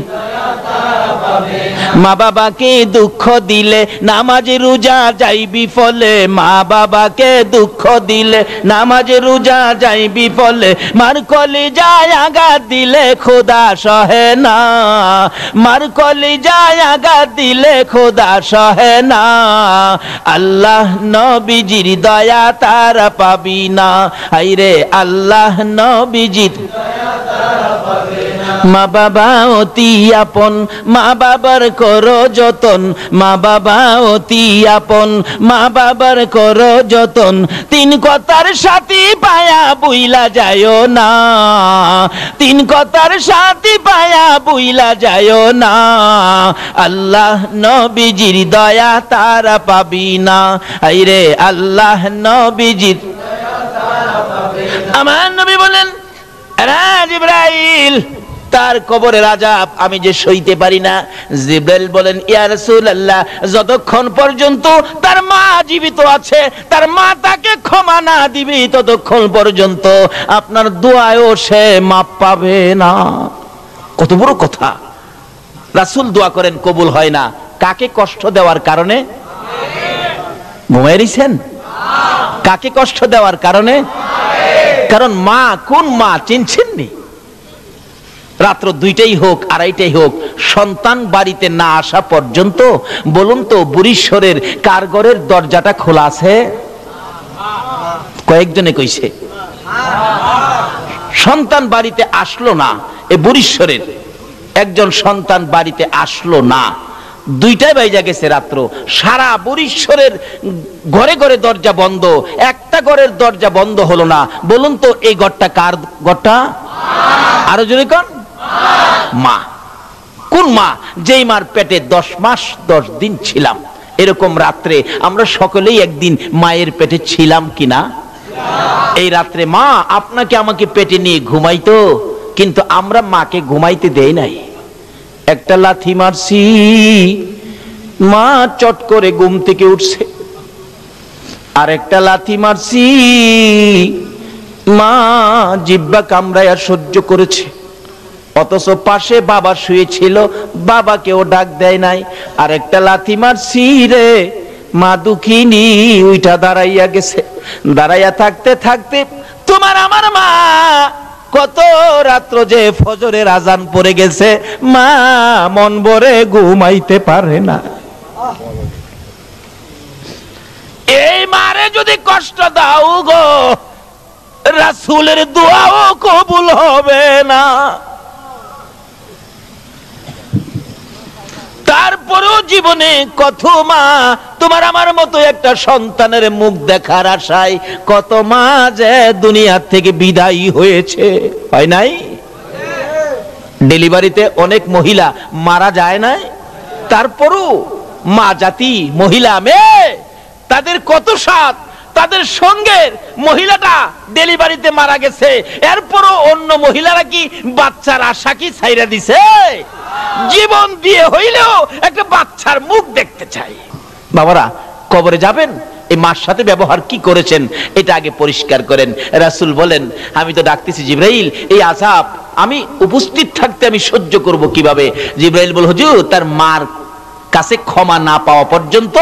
মা বাবাকে দুঃখ দিলে নামাজ রোজা যাইবি ফলে, মা বাবাকে দুঃখ দিলে নামাজ রোজা যাইবি ফলে, মার কলিজায় আঘাত দিলে খোদা সহে না, মার কলিজায় আঘাত দিলে খোদা সহে না, আল্লাহ নবীজির দয়া তারা পাবি না। আইরে আল্লাহ নবীজির মা বাবা অতি আপন, মা বাবার করো যতন, মা বাবা অতি আপন, মা বাবার করো যতন, তিন কথার সাথী পায়া বুইলা যায়ও না, তিন কথার সাথী পায়া বুইলা যায়ও না, আল্লাহ নবীজির দয়া তারা পাবি না। আইরে আল্লাহ নবীজির। আমার নবী বলেন জিবরাইল তার কবরের আযাব আমি যে সইতে পারি না। জিবরাইল বলেন ইয়া রাসূলুল্লাহ যতক্ষণ পর্যন্ত তার মা জীবিত আছে, তার মা তাকে ক্ষমা না দিবে ততক্ষণ পর্যন্ত আপনার দোয়ায়ও সে মাপ পাবে না। কত বড় কথা! রাসূল দোয়া করেন কবুল হয় না, কাকে কষ্ট দেওয়ার কারণে? ঘুমায় রইছেন? কাকে কষ্ট দেওয়ার কারণে? কারণ মা, কোন মা চিনছেন নি? রাত্র 2টাই হোক 2:30টাই হোক, সন্তান বাড়িতে না আসা পর্যন্ত বলুন তো বুড়িশ্বরের কার ঘরের দরজাটা খোলা আছে? কয়েকজনে কইছে সন্তান বাড়িতে আসলো না, এ বুড়িশ্বরের একজন সন্তান বাড়িতে আসলো না, 2টায় বাইজা গেছে রাত্র, সারা বুড়িশ্বরের ঘরে ঘরে দরজা বন্ধ, একটা ঘরের দরজা বন্ধ হলো না। বলুন তো এই ঘরটা কার ঘরটা? আরো জোরে কোন মা? কোন মা? যেই মার পেটে 10 মাস 10 দিন ছিলাম। এরকম রাত্রে আমরা সকলেই একদিন মায়ের পেটে ছিলাম কিনা? এই রাত্রে মা আপনাকে আমাকে পেটে নিয়ে ঘুমাইতো, কিন্তু আমরা মাকে ঘুমাইতে দেই নাই। একটা লাথি মারছি, মা চট করে ঘুম থেকে উঠছে, আর একটা লাথি মারছি, মা জিহ্বা কামড়ায়া সহ্য করেছে, অথচ পাশে বাবা শুয়েছিল, বাবাকেও ডাক দেয় নাই। আর একটা লাথি মারছি রে, মা দুঃখিনী উইটা দাঁড়াইয়া গেছে, দাঁড়াইয়া থাকতে থাকতে তোমার আমার মা কত রাত্র যে ফজরের আজান পড়ে গেছে, মা মন ভরে ঘুমাইতে পারে না। এই মারে যদি কষ্ট দাও গো, রাসূলের দোয়াও কবুল হবে না। তারপরেও জীবনে কত মা তোমার আমার মতো একটা সন্তানের মুখ দেখার আশায় কত মা যে দুনিয়া থেকে বিদায়ী হয়েছে, হয় নাই? ডেলিভারিতে অনেক মহিলা মারা যায় নাই, তারপরও মা জাতি মহিলা মেয়ে তাদের কত সাথ, তাদের সঙ্গের মহিলাটা ডেলিভারিতে মারা গেছে, এরপরও অন্য মহিলারা কি বাচ্চার আশা কি ছাইরা দিছে? জীবন দিয়ে হইলেও একটা বাচ্চার মুখ দেখতে চাই। বাবারা কবরে যাবেন, এই মার সাথে ব্যবহার কি করেছেন এটা আগে পরিষ্কার করেন। রাসূল বলেন আমি তো ডাকতেছি জিবরাইল, এই আযাব আমি উপস্থিত থাকতে আমি সহ্য করব কিভাবে? জিবরাইল বল হুজুর তার মার কাছে ক্ষমা না পাওয়া পর্যন্ত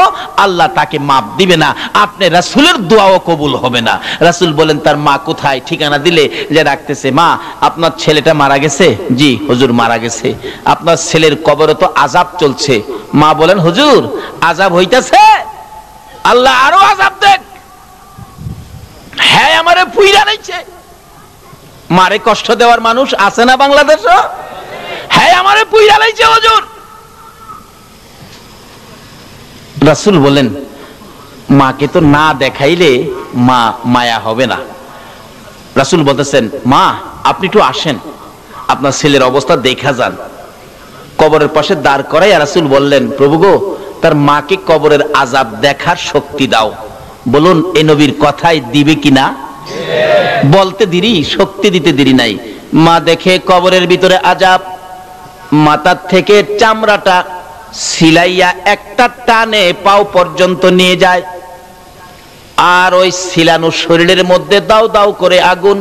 আল্লাহ তাকে মাপ দিবে না, আপনি রাসূলের দোয়াও কবুল হবে না। রাসূল বলেন তার মা কোথায়? ঠিকানা দিলে যে ডাকতেছে, মা আপনার ছেলেটা মারা গেছে। জি হুজুর মারা গেছে। আপনার ছেলের কবরে তো আযাব চলছে। মা বলেন হুজুর আযাব হইতাছে, আল্লাহ আরো আযাব দেখ, হ্যাঁ আমারে পুইরা লাইছে। মারে কষ্ট দেওয়ার মানুষ আছে না বাংলাদেশে? হ্যাঁ, আমারে পুইরা লাইছে হুজুর। রাসূল বলেন, মাকে তো না দেখাইলে মা মায়া হবে না। রাসূল বলতেছেন, মা আপনি একটু আসেন, আপনার ছেলের অবস্থা দেখা যান। কবরের পাশে দাঁড় করাই রাসূল বললেন, প্রভু গো, তার মাকে কবরের আযাব দেখার শক্তি দাও। বলুন এই নবীর কথাই দিবে কিনা? বলতে দেরি, শক্তি দিতে দেরি নাই। মা দেখে কবরের ভিতরে আযাব, মাথার থেকে চামড়াটা সিলাইয়া একটা টানে পাও পর্যন্ত নিয়ে যায়, আর ওই সিলানো শরীরের মধ্যে দাও দাও করে আগুন।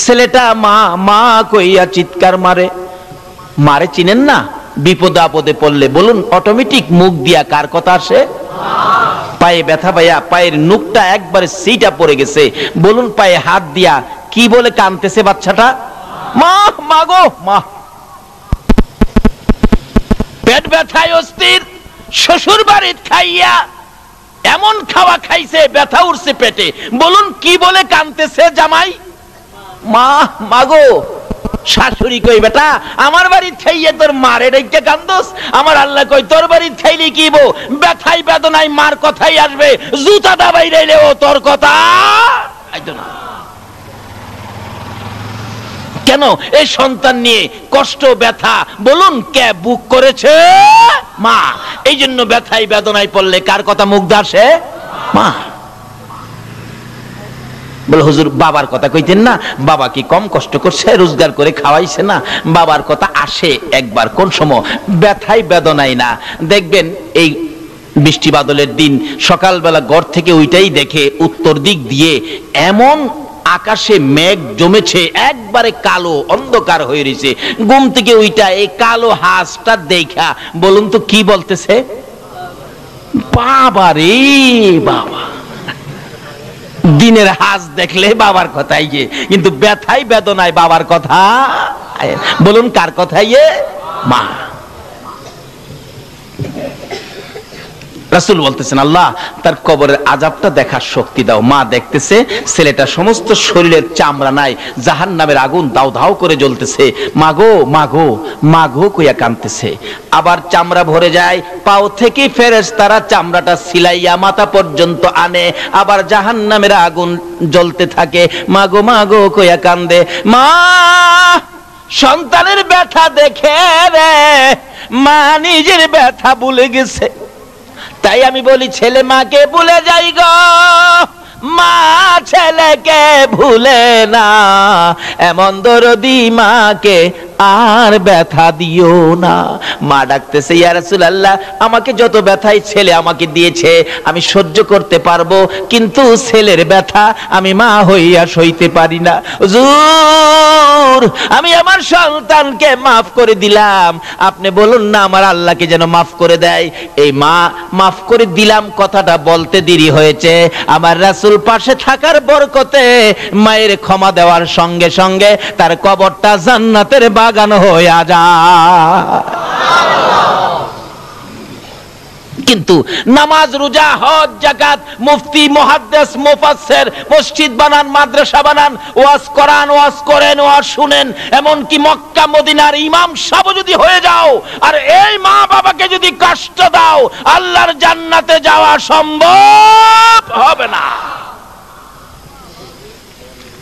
ছেলেটা মা মা কইয়া চিৎকার মারে। মারে চিনেন না? বিপদে আপদে পড়লে বলুন অটোমেটিক মুখ দিয়া কার কথা আসে? পায়ে ব্যথা পাইয়া পায়ের নুকটা একবারে সিটা পড়ে গেছে, বলুন পায়ে হাত দিয়া কি বলে কাঁদতেছে বাচ্চাটা? মা, মা গো মা। পেট ব্যথায় অস্থির, শ্বশুর বাড়িতে খাইয়া এমন খাওয়া খাইছে ব্যথা উঠছে পেটে, বলুন কি বলে কাঁদতেছে জামাই? মা, মা গো। শাশুড়ি কই, বেটা আমার বাড়িতে খাইয়ে তোর মারে ডেকে কান্দোস? আমার আল্লাহ কই, তোর বাড়িতে খাইলে কি বো, ব্যথাই বেদনায় মার কথাই আসবে, জুতা দাবাই রাইলে ও তোর কথা আইতো না। কেন? এই সন্তান নিয়ে কষ্ট ব্যথা বলুন কে বুক করেছে? মা। এই জন্য ব্যথাই বেদনায় পড়লে কার কথা মুখ আসে? মা। বলে হুজুর বাবার কথা কইতেন না, বাবা কি কম কষ্ট করছে, রোজগার করে খাওয়াইছে না? বাবার কথা আসে একবার, কোন সময়? ব্যথাই বেদনায় না। দেখবেন এই বৃষ্টি বাদলের দিন সকালবেলা ঘর থেকে ওইটাই দেখে উত্তর দিক দিয়ে এমন আকাশে মেঘ জমেছে, একবারে কালো অন্ধকার হয়ে রয়েছে। ঘুম থেকে ওইটা এই কালো হাঁসটা দেখা বলুন তো কি বলতেছে? বাবা রে বাবা। দিনের হাঁস দেখলে বাবার কথাই, কিন্তু ব্যথাই বেদনায় বাবার কথা বলুন কার কথাই? মা। রাসূল বলতেছেন, আল্লাহ তার কবরের আযাবটা দেখার শক্তি দাও। মা দেখতেছে ছেলেটা সমস্ত শরীরের চামড়া নাই, জাহান্নামের আগুন দাও দাও করে জ্বলতেছে। মাগো মাগো মাগো কইয়া কাঁদতেছে। আবার চামড়া ভরে যায়, পাও থেকে ফেরেশতারা চামড়াটা সিলাইয়া মাথা পর্যন্ত আনে, আবার জাহান্নামের আগুন জ্বলতে থাকে। মাগো মাগো কইয়া কান্দে। মা সন্তানের ব্যথা দেখে রে মা নিজের ব্যথা ভুলে গেছে। তাই আমি বলি ছেলে মাকে ভুলে যাই গো, মা ছেলেকে ভুলে না। এমন দরদি মাকে আর ব্যথা দিও না। মা ডাকতেছে, ইয়া রাসূলুল্লাহ আমাকে যত ব্যথাই ছেলে আমাকে দিয়েছে আমি সহ্য করতে পারবো, কিন্তু ছেলের ব্যথা আমি মা হইয়া সইতে পারি না। হুজুর আমি আমার সন্তানকে মাফ করে দিলাম, আপনি বলুন না আমার আল্লাহকে যেন মাফ করে দেয়। এই মা মাফ করে দিলাম কথাটা বলতে দেরি হয়েছে, আমার রাসূল পাশে থাকার বরকতে মায়ের ক্ষমা দেওয়ার সঙ্গে সঙ্গে তার কবরটা জান্নাতের বাগান হয়ে যায়। কিন্তু নামাজ রোজা হজ যাকাত মুফতি মুহাদ্দিস মুফাসসির মসজিদ বানান মাদ্রাসা বানান ওয়াজ কোরআন ওয়াজ করেন ওয়াজ শুনেন, এমন কি মক্কা মদিনার ইমাম সাহেব যদি হয়ে যাও আর এই মা বাবাকে যদি কষ্ট দাও আল্লাহর জান্নাতে যাওয়া সম্ভব হবে না।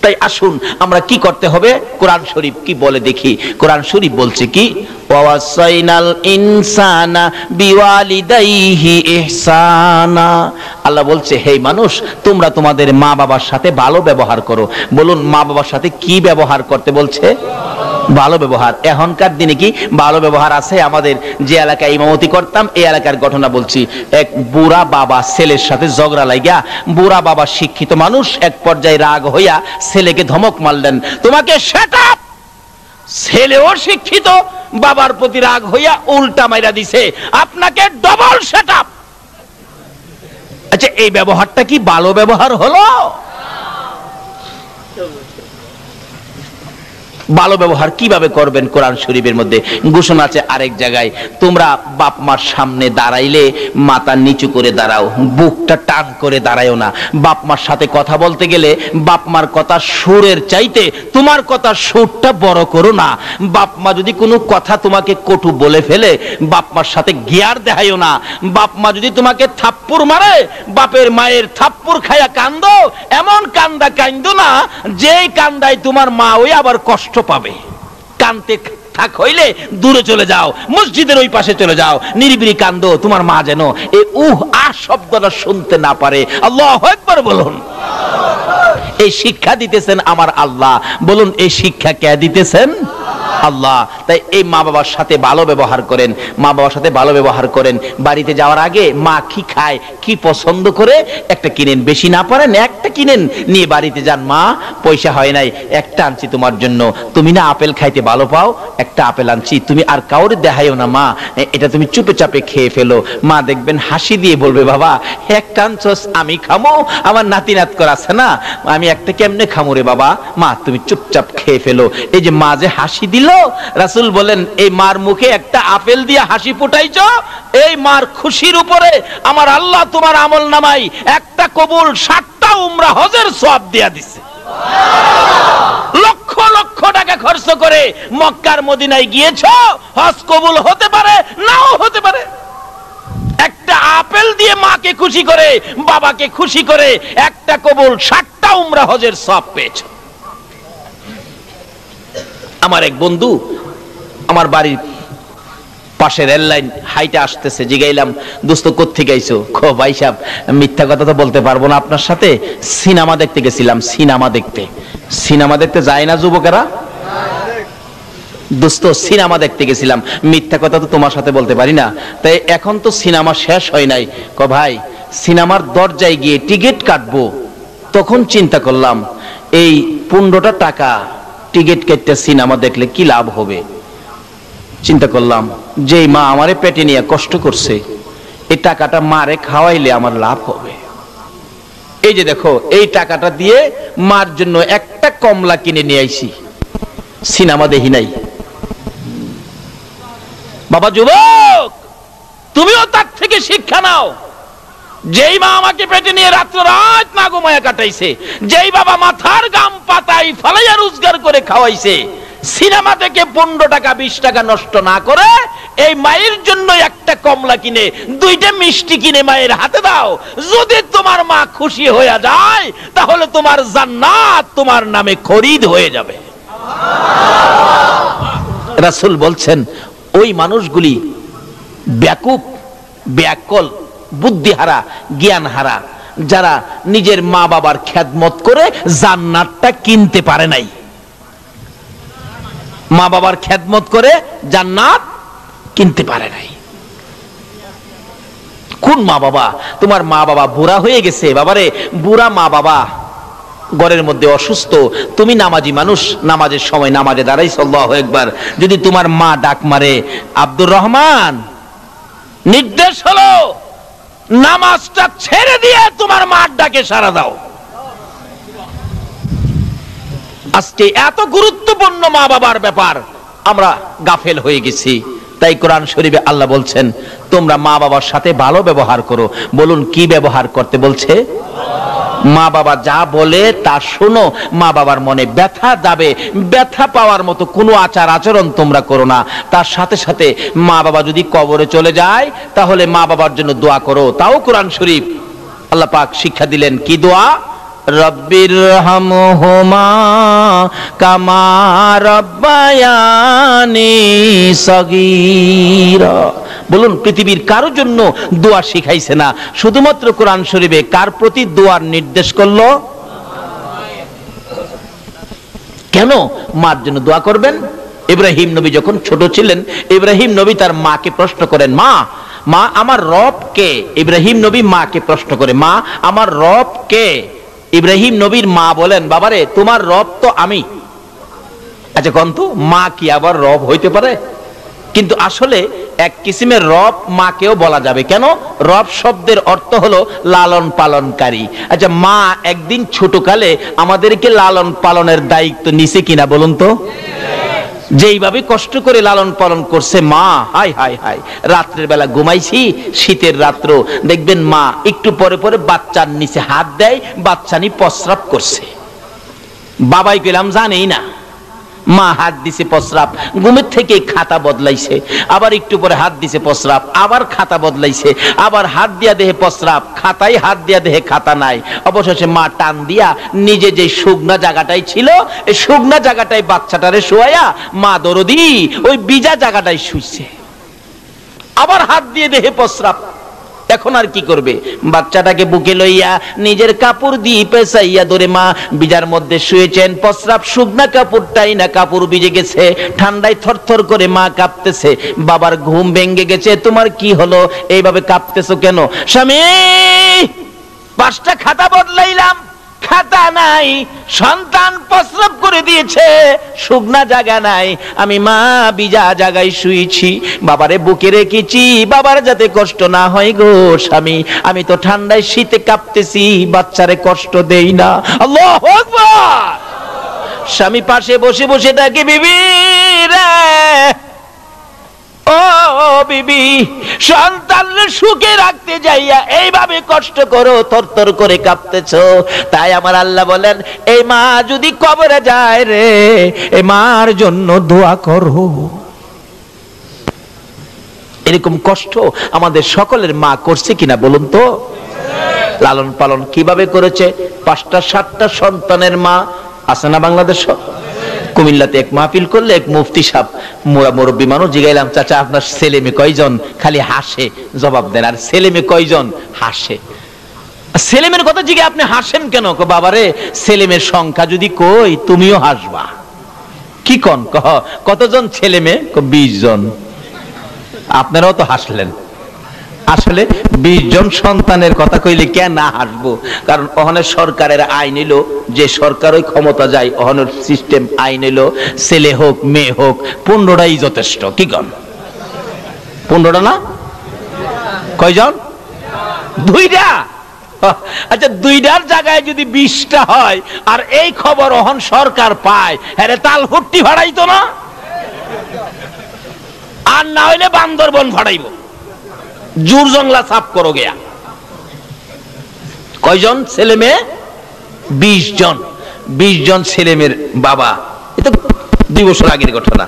তাই আসুন আমরা কি করতে হবে, কোরআন শরীফ কি বলে দেখি। কোরআন শরীফ বলছে কি, ওয়াসাইনাল ইনসানা বিওয়ালিদাইহি ইহসানা। আল্লাহ বলছে হে মানুষ তোমরা তোমাদের মা বাবার সাথে ভালো ব্যবহার করো। বলুন মা বাবার সাথে কি ব্যবহার করতে বলছে? ভালো ব্যবহার। এখনকার দিনে কি ভালো ব্যবহার আছে? আমাদের যে এলাকায় ইমামতি করতাম এই এলাকার ঘটনা বলছি। এক বুড়া বাবা ছেলের সাথে ঝগড়া লাগিয়া, বুড়া বাবা শিক্ষিত মানুষ, এক পর্যায়ে রাগ হইয়া ছেলেকে ধমক মারলেন, তোমাকে সেট আপ। ছেলেও শিক্ষিত, বাবার প্রতি রাগ হইয়া উল্টা মাইরা দিছে, আপনাকে ডবল সেট আপ। আচ্ছা এই ব্যবহারটা কি ভালো ব্যবহার হলো? ভালো ব্যবহার কিভাবে করবেন কোরআন শরীফের মধ্যে ঘোষণা আছে আরেক জায়গায়, তোমরা বাপ মার সামনে দাঁড়াইলে মাথা নিচু করে দাঁড়াও, বুকটা টান করে দাঁড়ায়ও না। বাপ মার সাথে কথা বলতে গেলে বাপ মার কথা সুরের চাইতে তোমার কথা সুরটা বড় করো না। বাপ মা যদি কোনো কথা তোমাকে কটু বলে ফেলে বাপ মার সাথে গিয়ার দেখাইও না। বাপ মা যদি তোমাকে থাপ্পড় মারে বাপের মায়ের থাপ্পড় খায়া কান্দো, এমন কান্দা কান্দো না যেই কান্দায় তোমার মা ওই আবার কষ্ট পাবে। কানতে থাক হইলে দূরে চলে যাও, মসজিদের ওই পাশে চলে যাও, নিরিবিলি কান্দো, তোমার মা যেন এই শব্দটা শুনতে না পারে। আল্লাহু আকবার বলুন। এই শিক্ষা দিতেছেন আমার আল্লাহ। বলুন এই শিক্ষা কে দিতেছেন? আল্লাহ। তাই এই মা বাবার সাথে ভালো ব্যবহার করেন, মা বাবার সাথে ভালো ব্যবহার করেন। বাড়িতে যাওয়ার আগে মা কি খায়, কি পছন্দ করে একটা কিনেন, বেশি না পারেন একটা কিনেন, নিয়ে বাড়িতে যান। মা পয়সা হয় নাই, একটা আনছি তোমার জন্য, তুমি না আপেল খাইতে ভালো পাও, একটা আপেল আনছি, তুমি আর কাউরে দেখাইও না মা, এটা তুমি চুপে চাপে খেয়ে ফেলো। মা দেখবেন হাসি দিয়ে বলবে, বাবা একটা আনছস, আমি খামো, আমার নাতি নাত করা আছে না, আমি একটা কেমনে খামো রে বাবা, মা তুমি চুপচাপ খেয়ে ফেলো। এই যে মা যে হাসি দিল, রাসূল বলেন এই মার মুখে একটা আপেল দিয়ে হাসি ফুটাইছো, এই মার খুশির উপরে আমার আল্লাহ তোমার আমল নামাই একটা কবুল 60টা উমরা হজের সওয়াব দিয়া দিছে। লক্ষ লক্ষ টাকা খরচ করে মক্কার মদিনায় গিয়েছো, হজ কবুল হতে পারে নাও হতে পারে। একটা আপেল দিয়ে মাকে খুশি করে, বাবাকে খুশি করে একটা কবুল 60টা উমরা হজের সওয়াব পেয়েছো। আমার এক বন্ধু আমার বাড়ির পাশে রেল লাইন হাইটে আসতেছে, জিগাইলাম দোস্ত কোত্থেকে আইছো? খো ভাই সাহেব মিথ্যা কথা তো বলতে পারবো না আপনার সাথে, সিনেমা দেখতে গেছিলাম। সিনেমা দেখতে যায় না যুবকেরা? দোস্ত সিনেমা দেখতে গেছিলাম, মিথ্যা কথা তো তোমার সাথে বলতে পারি না। তাই এখন তো সিনেমা শেষ হয় নাই। ক ভাই সিনেমার দরজায় গিয়ে টিকিট কাটবো, তখন চিন্তা করলাম এই 15টা টাকা টিকিট কেটে সিনেমা দেখলে কি লাভ হবে। চিন্তা করলাম যেই মা আমারে পেটে নিয়ে কষ্ট করছে, এই টাকাটা মারে খাওয়াইলে আমার লাভ হবে। এই যে দেখো এই টাকাটা দিয়ে মার জন্য একটা কমলা কিনে নিয়ে আইছি, সিনেমা দেখি নাই। বাবা যুবক তুমিও তার থেকে শিক্ষা নাও। যেই মা আমাকে পেটে নিয়ে রাত্র রাত না ঘুমায়া কাটাইছে, যেই বাবা মাথার গাম পাতাই ফালাইয়া রোজগার করে খাওয়াইছে, সিনেমা থেকে 15 টাকা 20 টাকা নষ্ট না করে এই মায়ের জন্য একটা কমলা কিনে 2টা মিষ্টি কিনে মায়ের হাতে দাও। যদি তোমার মা খুশি হয়ে যায় তাহলে তোমার জান্নাত তোমার নামে খরিদ হয়ে যাবে। রাসূল বলছেন ওই মানুষগুলি বেকুব, বেয়াক্কল, বুদ্ধিহারা, জ্ঞানহারা, যারা নিজের মা বাবার খেদমত করে জান্নাতটা কিনতে পারে নাই। মা বাবার খেদমত করে জান্নাত কিনতে পারে নাই। কোন মা বাবা? তোমার মা বাবা বুড়া হয়ে গেছে, বাবারে বুড়া মা বাবা ঘরের মধ্যে অসুস্থ, তুমি নামাজি মানুষ, নামাজের সময় নামাজে দাঁড়াইছো, আল্লাহু আকবার, যদি তোমার মা ডাক মারে আব্দুর রহমান, নির্দেশ হলো নামাজটা ছেড়ে দিয়ে তোমার মার ডাকে সাড়া দাও। আজকে এত গুরুত্বপূর্ণ মা বাবার ব্যাপার আমরা গাফেল হয়ে গেছি। তাই কোরআন শরীফে আল্লাহ বলছেন তোমরা মা বাবার সাথে ভালো ব্যবহার করো। বলুন কি ব্যবহার করতে বলছে? মা বাবা যা বলে তা শোনো। মা বাবার মনে ব্যথা যাবে, ব্যথা পাওয়ার মতো কোনো আচার আচরণ তোমরা করো না। তার সাথে সাথে মা বাবা যদি কবরে চলে যায় তাহলে মা বাবার জন্য দোয়া করো। তাও কোরআন শরীফ আল্লাহ পাক শিক্ষা দিলেন, কি দোয়া? রব্বিরহামহুমা কামা রাব্বায়ানি সগীরা। বলুন পৃথিবীর কারো জন্য দোয়া শিখাইছে না, শুধুমাত্র কোরআন শরীফে কার প্রতি দোয়ার নির্দেশ করলো? কেন মার জন্য দোয়া করবেন? ইব্রাহিম নবী যখন ছোট ছিলেন, ইব্রাহিম নবী তার মাকে প্রশ্ন করেন, মা মা আমার রব কে? ইব্রাহিম নবী মাকে প্রশ্ন করে, মা আমার রব কে? ইব্রাহিম নবীর মা বলেন, বাবারে তোমার রব তো আমি। আচ্ছা কন্ত মা কি আবার রব হইতে পারে? কিন্তু আসলে এক কিসিমের রব মাকেও বলা যাবে। কেন? রব শব্দের অর্থ হলো লালন পালনকারী। আচ্ছা মা একদিন ছোটকালে আমাদেরকে লালন পালনের দায়িত্ব নিছে কিনা বলুন তো? যেইভাবে কষ্ট করে লালন পালন করছে মা, হাই হাই হাই, রাত্রের বেলা ঘুমাইছি, শীতের রাত্র, দেখবেন মা একটু পরে পরে বাচ্চার নিচে হাত দেয়, বাচ্চা নি প্রস্রাব করছে, বাবাই কইলাম জানেই না, মা হাত দিছে প্রস্রাব, ঘুমের থেকে খাতা বদলাইছে, আবার একটু পরে হাত দিছে প্রস্রাব, আবার খাতা বদলাইছে, আবার হাত দিয়া দেহে প্রস্রাব, খাতায় হাত দিয়া দেহে খাতা নাই, অবশেষে মা টান দিয়া নিজে যে শুকনা জায়গাটাই ছিল, এই শুকনা জায়গাটাই বাচ্চাটারে শোয়াইয়া মা দরদি ওই বিজা জায়গাটাই শুইছে, আবার হাত দিয়ে দেহে প্রস্রাব। এখন আর কি করবে, বাচ্চাটাকে বুকে লইয়া নিজের কাপড় দিয়ে পেঁচাইয়া ধরে মা বিজার মধ্যে শুয়েছেন, প্রস্রাব শুকনা কাপড়টাই না, কাপড় ভিজে গেছে, ঠান্ডায় থরথর করে মা কাঁপতেছে, বাবার ঘুম ভেঙে গেছে, তোমার কি হলো, এইভাবে কাঁপতেছো কেন? স্বামী 5টা খাতা বদলাইলাম, খাতা নাই, সন্তান প্রস্রাব করে দিয়েছে, শুকনা জায়গা নাই, আমি মা বিজা জায়গায় শুয়েছি, বাবারে বুকে রেখেছি, বাবার যাতে কষ্ট না হয় গো স্বামী, আমি তো ঠান্ডায় শীতে কাঁপতেছি, বাচ্চারে কষ্ট দেই না। আল্লাহু আকবার। স্বামী পাশে বসে বসে ডাকে, বিবি রে, ও বিবি, সন্তানকে সুখে রাখতে যাইয়া এইভাবে কষ্ট করো, থরথর করে কাঁপতেছো, তাই আমার আল্লাহ বলেন, এই মা যদি কবরে যায় রে, এই মার জন্য দোয়া করো। এরকম কষ্ট আমাদের সকলের মা করছে কিনা বলুন তো? লালন পালন কিভাবে করেছে? 5টা 7টা সন্তানের মা আছে না বাংলাদেশ? কুমিল্লাতে এক মাহফিল করলে এক মুফতি সাহেব, মুরব্বী মানুষ, জিগাইলাম চাচা আপনার ছেলে মেয়ে কয়জন? খালি হাসে জবাব দেন, আর ছেলে মেয়ে কয়জন? হাসে। ছেলে মেয়ের কথা জিগে আপনি হাসেন কেন? বাবারে ছেলে মেয়ের সংখ্যা যদি কই তুমিও হাসবা। কি কন? কতজন ছেলে মেয়ে? 20 জন। আপনারাও তো হাসলেন। আসলে 20 জন সন্তানের কথা কইলে কেন না হাসবো? কারণ ওখানে সরকারের আইন এলো, যে সরকার ওই ক্ষমতা যায়, ওখানের সিস্টেম আইন এলো, ছেলে হোক মেয়ে হোক 15টাই যথেষ্ট। কি কন? 15টা না? কয়জন? 2টা। আচ্ছা 2টার জায়গায় যদি 20টা হয়, আর এই খবর ওখান সরকার পায়, হ্যাঁ তাল ফুট্টি ভাড়াইতো না? আর না হইলে বান্দরবন ভাড়াইব, জুর জংলা সাফ করো গিয়া। কয়জন ছেলে মেয়ে? 20 জন। 20 জন ছেলে মেয়ের বাবা। এটা 2 বছর আগের ঘটনা।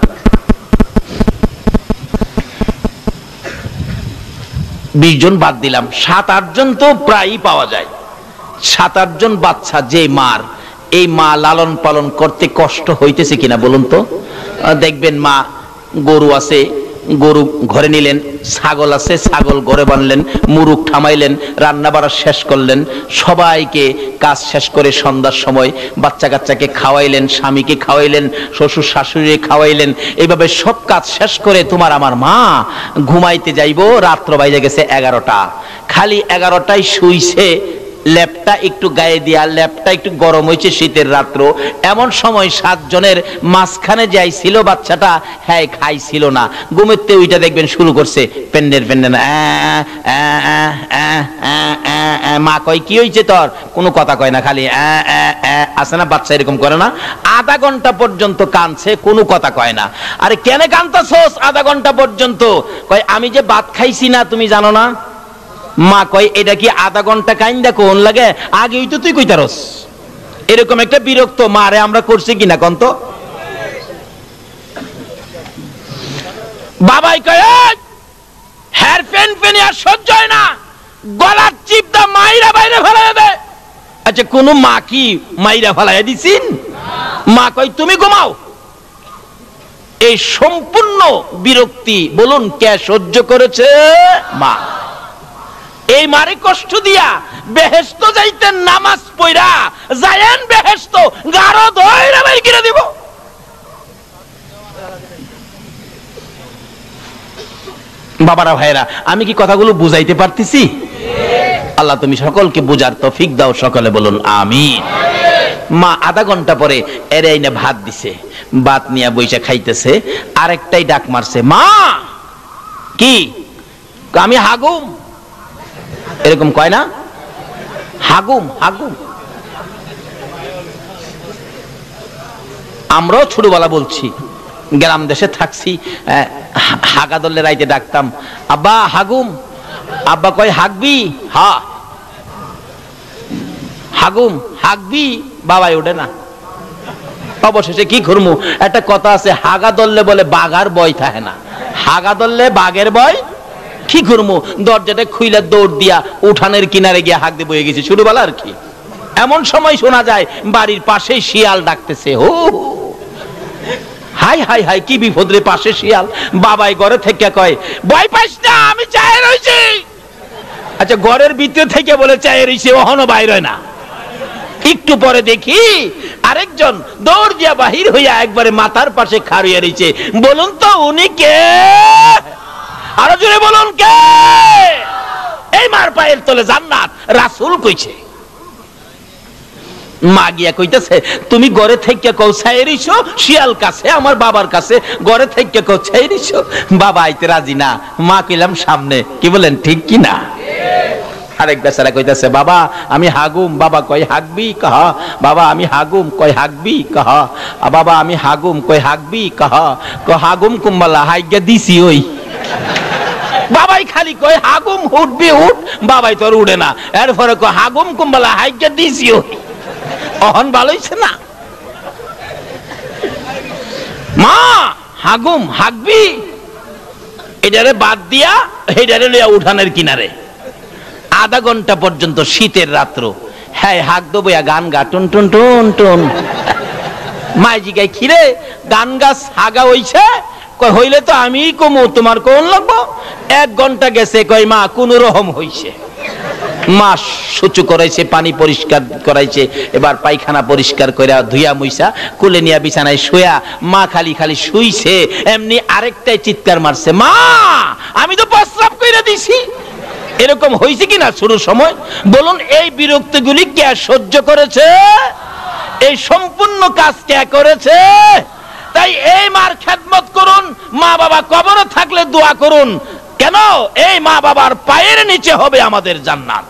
20 জন বাদ দিলাম, 7-8 জন তো প্রায়ই পাওয়া যায়। 7-8 জন বাচ্চা যে মার, এই মা লালন পালন করতে কষ্ট হইতেছে কিনা বলুন তো? দেখবেন মা গরু আছে, গরু ঘরে নিলেন, ছাগল আছে, ছাগল ঘরে বানলেন, মুরুগ থামাইলেন, রান্না বাড়া শেষ করলেন, সবাইকে কাজ শেষ করে সন্ধ্যার সময় বাচ্চা কাচ্চাকে খাওয়াইলেন, স্বামীকে খাওয়াইলেন, শ্বশুর শাশুড়ি খাওয়াইলেন, এইভাবে সব কাজ শেষ করে তোমার আমার মা ঘুমাইতে যাইবো, রাত্র বাইরে গেছে 11টা, খালি 11টায় শুইছে, ল্যাপটা একটু গায়ে দিয়া, ল্যাপটা একটু গরম হয়েছে শীতের রাত্র, এমন সময় 7 জনের মাঝখানে যাইছিল বাচ্চাটা, হ্যাঁ খাইছিল না, ঘুমেতে ওইটা দেখবেন শুরু করছে পেন্ডের পেন্ডেন, মা কয় কি হয়েছে তোর? কোনো কথা কয় না, খালি আছে না বাচ্চা এরকম করে না? আধা ঘন্টা পর্যন্ত কাঁদছে, কোনো কথা কয় না। আরে কেন কাঁদতাছস আধা ঘন্টা পর্যন্ত? কয় আমি যে ভাত খাইছি না, তুমি জানো না? মা কয় এটা কি আধা ঘন্টা কাইন্দা কোন লাগে? আগেই তো তুই কইতারস। এরকম একটা বিরক্ত মারে আমরা করছি কিনা কন্ত? বাবাই কয় হ্যার ফেন ফেনে আর সহ্য হয় না, গলার চিপটা মাইরা বাইরে ফেলাই দে। আচ্ছা কোন মা কি মাইরা ফেলাই দিছিন? মা কয় তুমি ঘুমাও। এই সম্পূর্ণ বিরক্তি বলুন কে সহ্য করেছে? মা। এই মারে কষ্ট দিয়া বেহেশত যাইতেন নামাজ পড়া, যায়েন বেহেশত গারো ধইরা বাই কিনে দিব। বাবারা ভাইরা, আমি কি কথাগুলো বুঝাইতে পারতেছি? আল্লাহ তুমি সকলকে বুঝার তৌফিক দাও, সকলে বলুন আমিন। মা আধা ঘন্টা পরে এরে আইনা ভাত দিছে, ভাত নিয়ে বইসা খাইতেছে, আরেকটাই ডাক মারছে, মা কি? আমি হাগুম। এরকম কয় না? হাগুম হাগুম। আমরাও ছোটবেলা বলছি গ্রাম দেশে থাকছি, হাগা ধরলে রাইতে ডাকতাম, আব্বা হাগুম। আব্বা কয় হাগবি? হা। হাগুম হাগবি? বাবাই ওঠে না। অবশেষে কি করবো, একটা কথা আছে, হাগা ধরলে বলে বাঘার ভয় থাকে না, হাগা ধরলে বাঘের ভয়। কি করবো, দরজাটা খুইলা দৌড় দিয়া উঠানের কিনারে গিয়ে হাঁক দিয়ে বয়ে গেছি, ছোটবেলা আর কি। এমন সময় শোনা যায় বাড়ির পাশে শিয়াল ডাকতেছে, হো হাই হাই হাই, কি বিপদ রে, পাশে শিয়াল। বাবাই ঘরে থেকে কয়, ভয় পাইস না, আমি চায়ে রয়েছি। আচ্ছা, ঘরের ভিতর থেকে বলে চায়ে রয়েছে, ওহনো বাইরে না। একটু পরে দেখি আরেকজন দৌড় দিয়া বাহির হইয়া একবারে মাথার পাশে খাড়িয়ে রয়েছে। বলুন তো উনি কে? আরো জোরে বলুন কে? এই মার পায়ের তলে জান্নাত, রাসূল কইছে। মা গিয়া কইতেছে, তুমি ঘরে থেকে কও ছাইরিছো শিয়াল কাছে, আমার বাবার কাছে ঘরে থেকে কও ছাইরিছো। বাবা আইতে রাজি না। মা কইলাম সামনে, কি বলেন ঠিক কি না? আরেক বেচারা কইতেছে, বাবা আমি হাগুম। বাবা কয় হাগবি? কহ। বাবা আমি হাগুম। কয় হাগবি? কহ। বাবা আমি হাগুম। কয় হাগবি? কহ। হাগুম কুম্বালা হাইগা দিছি ওই। বাবাই খালি কয় হাগুম উঠবি উঠ, বাবাই তোর উড়ে না। এরপরে কয় হাগুম কুম্বালা হাইগা দিছি ওই। অহন ভালো হইছে না? মা হাগুম হাগবি, এটারে বাদ দিয়া এটারে লইয়া উঠানের কিনারে আধা ঘন্টা পর্যন্ত, শীতের রাত্র। হ্যাঁ হাক দেবো, গান গা টুন টুন টুন টুন। মাই জিগাই, খিরে গান গাছ হাগা হইছে? কয় হইলে তো আমি কমু, তোমার কোন লাগবো? 1 ঘন্টা গেছে, কয় মা কোন রকম হইছে। মা সুচু করাইছে, পানি পরিষ্কার করাইছে, এবার পায়খানা পরিষ্কার করে ধুইয়া মুইসা কুলে নিয়া বিছানায় শুয়া মা খালি খালি শুইছে, এমনি আরেকটাই চিৎকার মারছে, মা আমি তো প্রস্রাব কইরা দিছি। এরকম হয়েছে কিনা শুরুর সময়? বলুন এই বিরক্তিগুলি কে সহ্য করেছে? এই সম্পূর্ণ কাজ কে করেছে? তাই এই মার খেদমত করুন, মা বাবা কবরে থাকলে দোয়া করুন। কেন? এই মা বাবার পায়ের নিচে হবে আমাদের জান্নাত।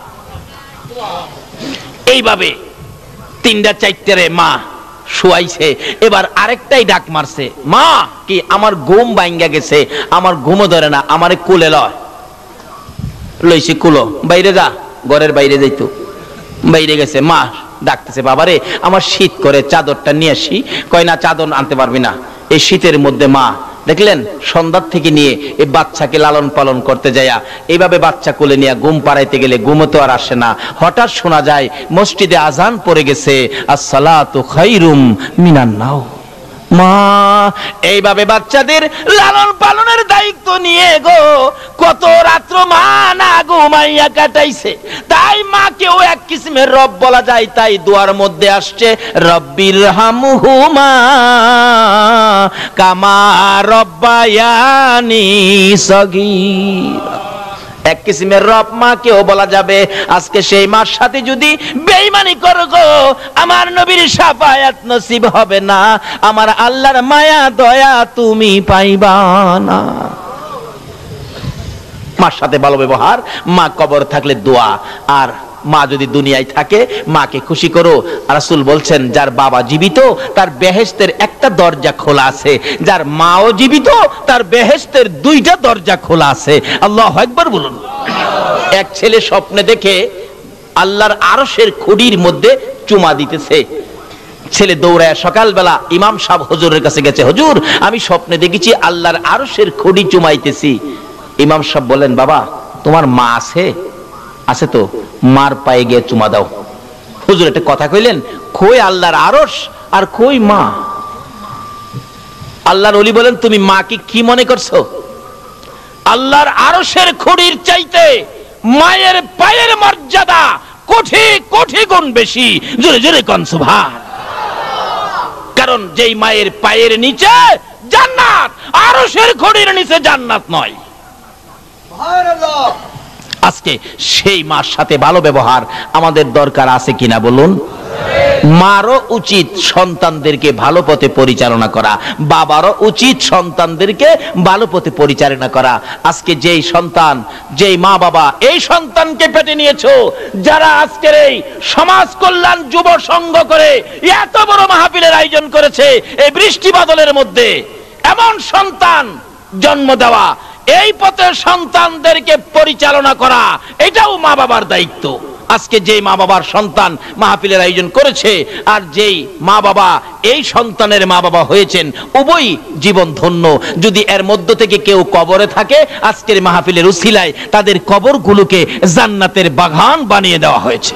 এইভাবে 3টা 4টারে মা শুয়াইছে, এবার আরেকটাই ডাক মারছে, মা কি আমার ঘুম ভাঙ্গা গেছে, আমার ঘুমও ধরে না, আমারে কোলে লয়। লইছি কুলো, বাইরে যা, ঘরের বাইরে যাইতো, বাইরে গেছে। মা ডাকতেছে, বাবারে আমার শীত করে, চাদরটা নিয়ে আসি। কয় না, চাদর আনতে পারবি না, এই শীতের মধ্যে। মা দেখলেন সন্ধ্যার থেকে নিয়ে এই বাচ্চাকে লালন পালন করতে যায়া এইভাবে বাচ্চা কোলে নিয়ে ঘুম পাড়াইতে গেলে ঘুমও তো আর আসে না। হঠাৎ শোনা যায় মসজিদে আজান পড়ে গেছে, আসসালাতু খায়রুম মিনান নাও। মা এইভাবে বাচ্চাদের লালন পালনের দায়িত্ব নিয়ে গো কত রাত্র মা না ঘুমাইয়া কাটাইছে। তাই মাকেও এক কিসিমের রব বলা যায়। তাই দোয়ার মধ্যে আসছে, রব্বির হামহুমা কামা রব্বায়ানি সগীরা। এক কিসিমের রব মাকেও বলা যাবে। আজকে সেই মার সাথে যদি বেঈমানি করো গো, আমার নবীর শাফায়াত নসিব হবে না, আমার আল্লাহর মায়া দয়া তুমি পাইবা না। মার সাথে ভালো ব্যবহার, মা কবর থাকলে দোয়া। আর মা যদি দুনিয়ায় থাকে, মাকে খুশি করো। রাসূল বলছেন, যার বাবা জীবিত তার বেহেশতের একটা দরজা খোলা আছে, যার মাও জীবিত তার বেহেশতের 2টা দরজা খোলা আছে। আল্লাহু আকবার বলুন। এক ছেলে স্বপ্নে দেখে আল্লাহর আরশের খুঁটির মধ্যে চুমা দিতেছে। ছেলে দৌড়ায় সকালবেলা ইমাম সাহেব হুজুরের কাছে গেছে, হুজুর আমি স্বপ্নে দেখেছি আল্লাহর আরশের খুঁটি চুমাইতেছি। ইমাম সাহেব বলেন, বাবা তোমার মা আছে? আছে তো, মার পায়ে গিয়ে চুমা দাও। হুজুর একটা কথা কইলেন, কই আল্লাহর আরশ আর কই মা? আল্লাহর ওলি বলেন, তুমি মাকে কি মনে করছো? আল্লাহর আরশের খুঁটির চাইতে মায়ের পায়ের মর্যাদা কোটি কোটি গুণ বেশি। জোরে জোরে কোন সুবহান। কারণ যেই মায়ের পায়ের নিচে জান্নাত, আরশের খুঁটির নিচে জান্নাত নয়। সুবহানাল্লাহ। আজকে সেই মার সাথে ভালো ব্যবহার আমাদের দরকার আছে কিনা বলুন? মারও উচিত সন্তানদেরকে ভালো পথে পরিচালনা করা, বাবারও উচিত সন্তানদেরকে ভালো পথে পরিচালনা করা। আজকে যেই সন্তান, যেই মা বাবা এই সন্তানকে পেটে নিয়েছো, যারা আজকের এই সমাজ কল্যাণ যুব সংঘ করে এত বড় মাহফিলের আয়োজন করেছে এই বৃষ্টি বাদলের মধ্যে, এমন সন্তান জন্ম দেওয়া, এই পথে সন্তানদেরকে পরিচালনা করা, এটাও মা বাবার দায়িত্ব। আজকে যে মা বাবার সন্তান মাহফিলের আয়োজন করেছে আর যেই মা বাবা এই সন্তানের মা বাবা হয়েছেন, উভয় জীবন ধন্য। যদি এর মধ্য থেকে কেউ কবরে থাকে, আজকের মাহফিলের উসিলায় তাদের কবরগুলোকে জান্নাতের বাগান বানিয়ে দেওয়া হয়েছে।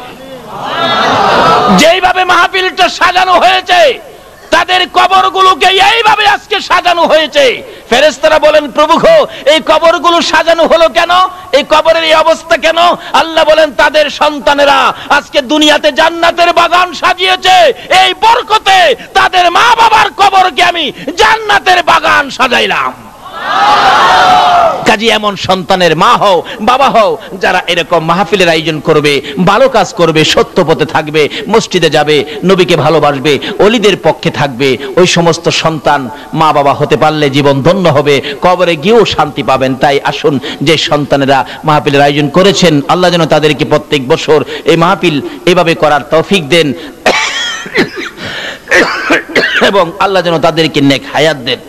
যেইভাবে মাহফিলটা সাজানো হয়েছে, তাদের কবরগুলোকে এইভাবে আজকে সাজানো হয়েছে। ফেরেশতারা বলেন, প্রভু গো, এই কবরগুলো সাজানো হলো কেন? এই কবরের এই অবস্থা কেন? আল্লাহ বলেন, তাদের সন্তানেরা আজকে দুনিয়াতে জান্নাতের বাগান সাজিয়েছে, এই বরকতে তাদের মা বাবার কবরকে আমি জান্নাতের বাগান সাজাইলাম। কাজী এমন সন্তানের মা হও, বাবা হও, যারা এরকম মাহফিলের আয়োজন করবে, ভালো কাজ করবে, সত্য পথে থাকবে, মসজিদে যাবে, নবীকে ভালোবাসবে, ওলিদের পক্ষে থাকবে, ওই সমস্ত সন্তান মা বাবা হতে পারলে জীবন ধন্য হবে, কবরে গিয়েও শান্তি পাবেন। তাই আসুন, যে সন্তানেরা মাহফিলের আয়োজন করেছেন, আল্লাহ যেন তাদেরকে প্রত্যেক বছর এই মাহফিল এভাবে করার তৌফিক দেন এবং আল্লাহ যেন তাদেরকে নেক হায়াত দেন।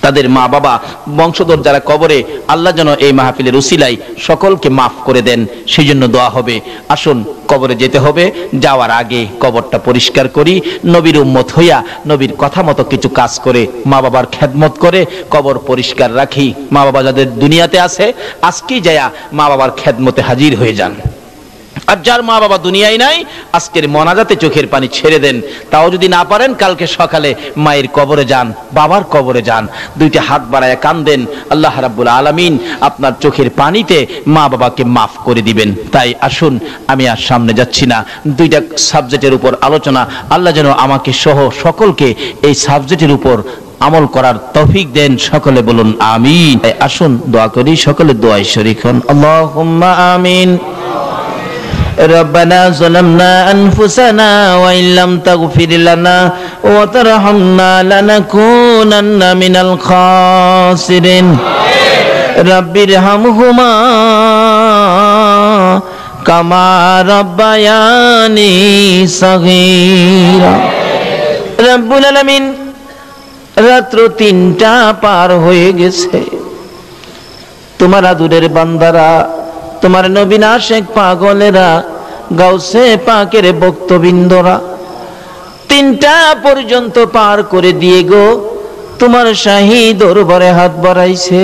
তাদের মা বাবা বংশধর যারা কবরে, আল্লাহ যেন এই মাহফিলের উসিলায় সকলকে মাফ করে দেন, সেই জন্য দোয়া হবে। আসুন, কবরে যেতে হবে, যাওয়ার আগে কবরটা পরিষ্কার করি, নবীর উম্মত হইয়া নবীর কথা মতো কিছু কাজ করে মা বাবার খেদমত করে কবর পরিষ্কার রাখি। মা বাবা যাদের দুনিয়াতে আছে, আজকেই যায়া মা বাবার খেদমতে হাজির হয়ে যান। আর যার মা বাবা দুনিয়ায় নাই, আজকের মোনাজাতে চোখের পানি ছেড়ে দেন। তাও যদি না পারেন, কালকে সকালে মায়ের কবরে যান, বাবার কবরে যান, দুইটা হাত বাড়ায় কান্দেন। আল্লাহ রাব্বুল আলামিন আপনার চোখের পানিতে মা বাবাকে মাফ করে দিবেন। তাই আসুন, আমি আর সামনে যাচ্ছি না, দুইটা সাবজেক্টের উপর আলোচনা। আল্লাহ যেন আমাকে সহ সকলকে এই সাবজেক্টের উপর আমল করার তৌফিক দেন। সকলে বলুন আমিন। আসুন দোয়া করি, সকলে দোয়ায় শরীক হন। আল্লাহুম্মা আমিন। ربنا ظلمنا أنفسنا وإن لم تغفر لنا وترحمنا لنكونن من الخاسرين رب ارحمهما كما ربياني صغيرا রব্বুল আলামিন, রাত্র 3টা পার হয়ে গেছে। তোমার আদুরের বান্দারা, তোমার নবী আশিক পাগলেরা, গাউসে পাকের ভক্তবৃন্দরা 3টা পর্যন্ত পার করে দিয়ে গো তোমার শাহী দরবারে হাত বাড়াইছে।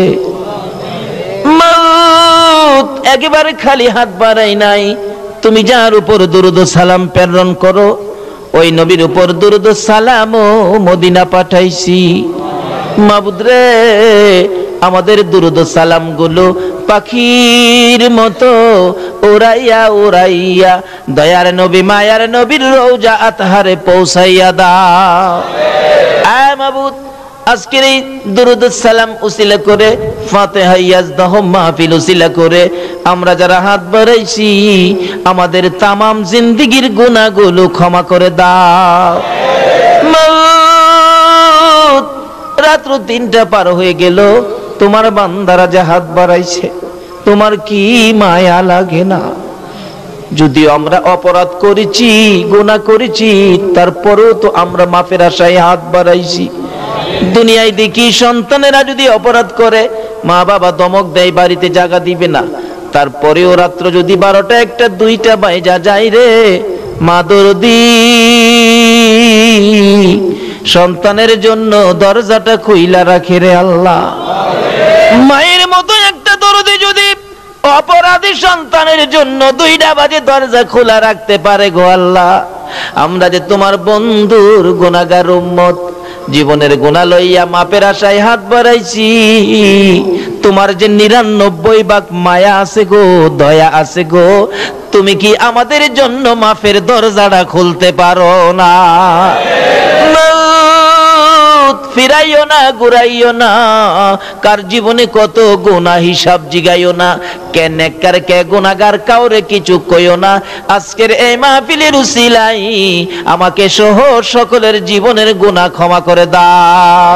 মওত একেবারে খালি হাত বাড়াই নাই, তুমি যার উপর দুরূদ সালাম প্রেরণ করো, ওই নবীর উপর দুরূদ সালাম ও মদিনা পাঠাইছি। মাবুদ রে, আমাদের দুরূদ সালাম গুলো পাখির মতো উড়াইয়া উড়াইয়া দয়ার নবী মায়ার নবীর রওজা আতহারে পৌঁছাইয়া দাও। আয় মাবুদ, আজকের এই দুরূদ সালাম উসিলা করে, ফাতিহা ইয়াজদাহ মাহফিল উসিলা করে আমরা যারা হাত বাড়াইছি, আমাদের তামাম জিন্দেগীর গুনাহগুলো ক্ষমা করে দাও। মাবুদ, রাত্র 3টা পার হয়ে গেল, তোমার বান্দারা যে হাত বাড়াইছে, তোমার কি মায়া লাগে না? যদিও আমরা অপরাধ করেছি, গুনাহ করেছি, তারপরেও তো আমরা মাফের আশায় হাত বাড়াইছি। দুনিয়ায় দেখি সন্তানেরা যদি অপরাধ করে, মা বাবা ধমক দেয়, বাড়িতে জায়গা দিবে না, তারপরেও রাত্র যদি 12টা 1টা 2টা বাইজা যায় রে, মা দরদি সন্তানের জন্য দরজাটা খুইলা রাখে রে আল্লাহ। মায়ের মতো একটা দরদি যদি অপরাধী সন্তানের জন্য 2টা বাজে দরজা খোলা রাখতে পারে গো আল্লাহ, আমরা যে তোমার বন্ধুর গুনাহগার উম্মত, জীবনের গুনাহ লইয়া মাপের আশায় হাত বাড়াইছি, তোমার যে 99 ভাগ মায়া আছে গো, দয়া আছে গো, তুমি কি আমাদের জন্য মাফের দরজাটা খুলতে পারো না? ফিরাইও না, ঘুরাইও না, কার জীবনে কত গুনাহ হিসাব জিগাইও না, কে নেককার কে গুনাহগার কাউরে কিছু কইও না। আজকের এই মাহফিলের উসিলাই আমাকে সহ সকলের জীবনের গুনাহ ক্ষমা করে দাও।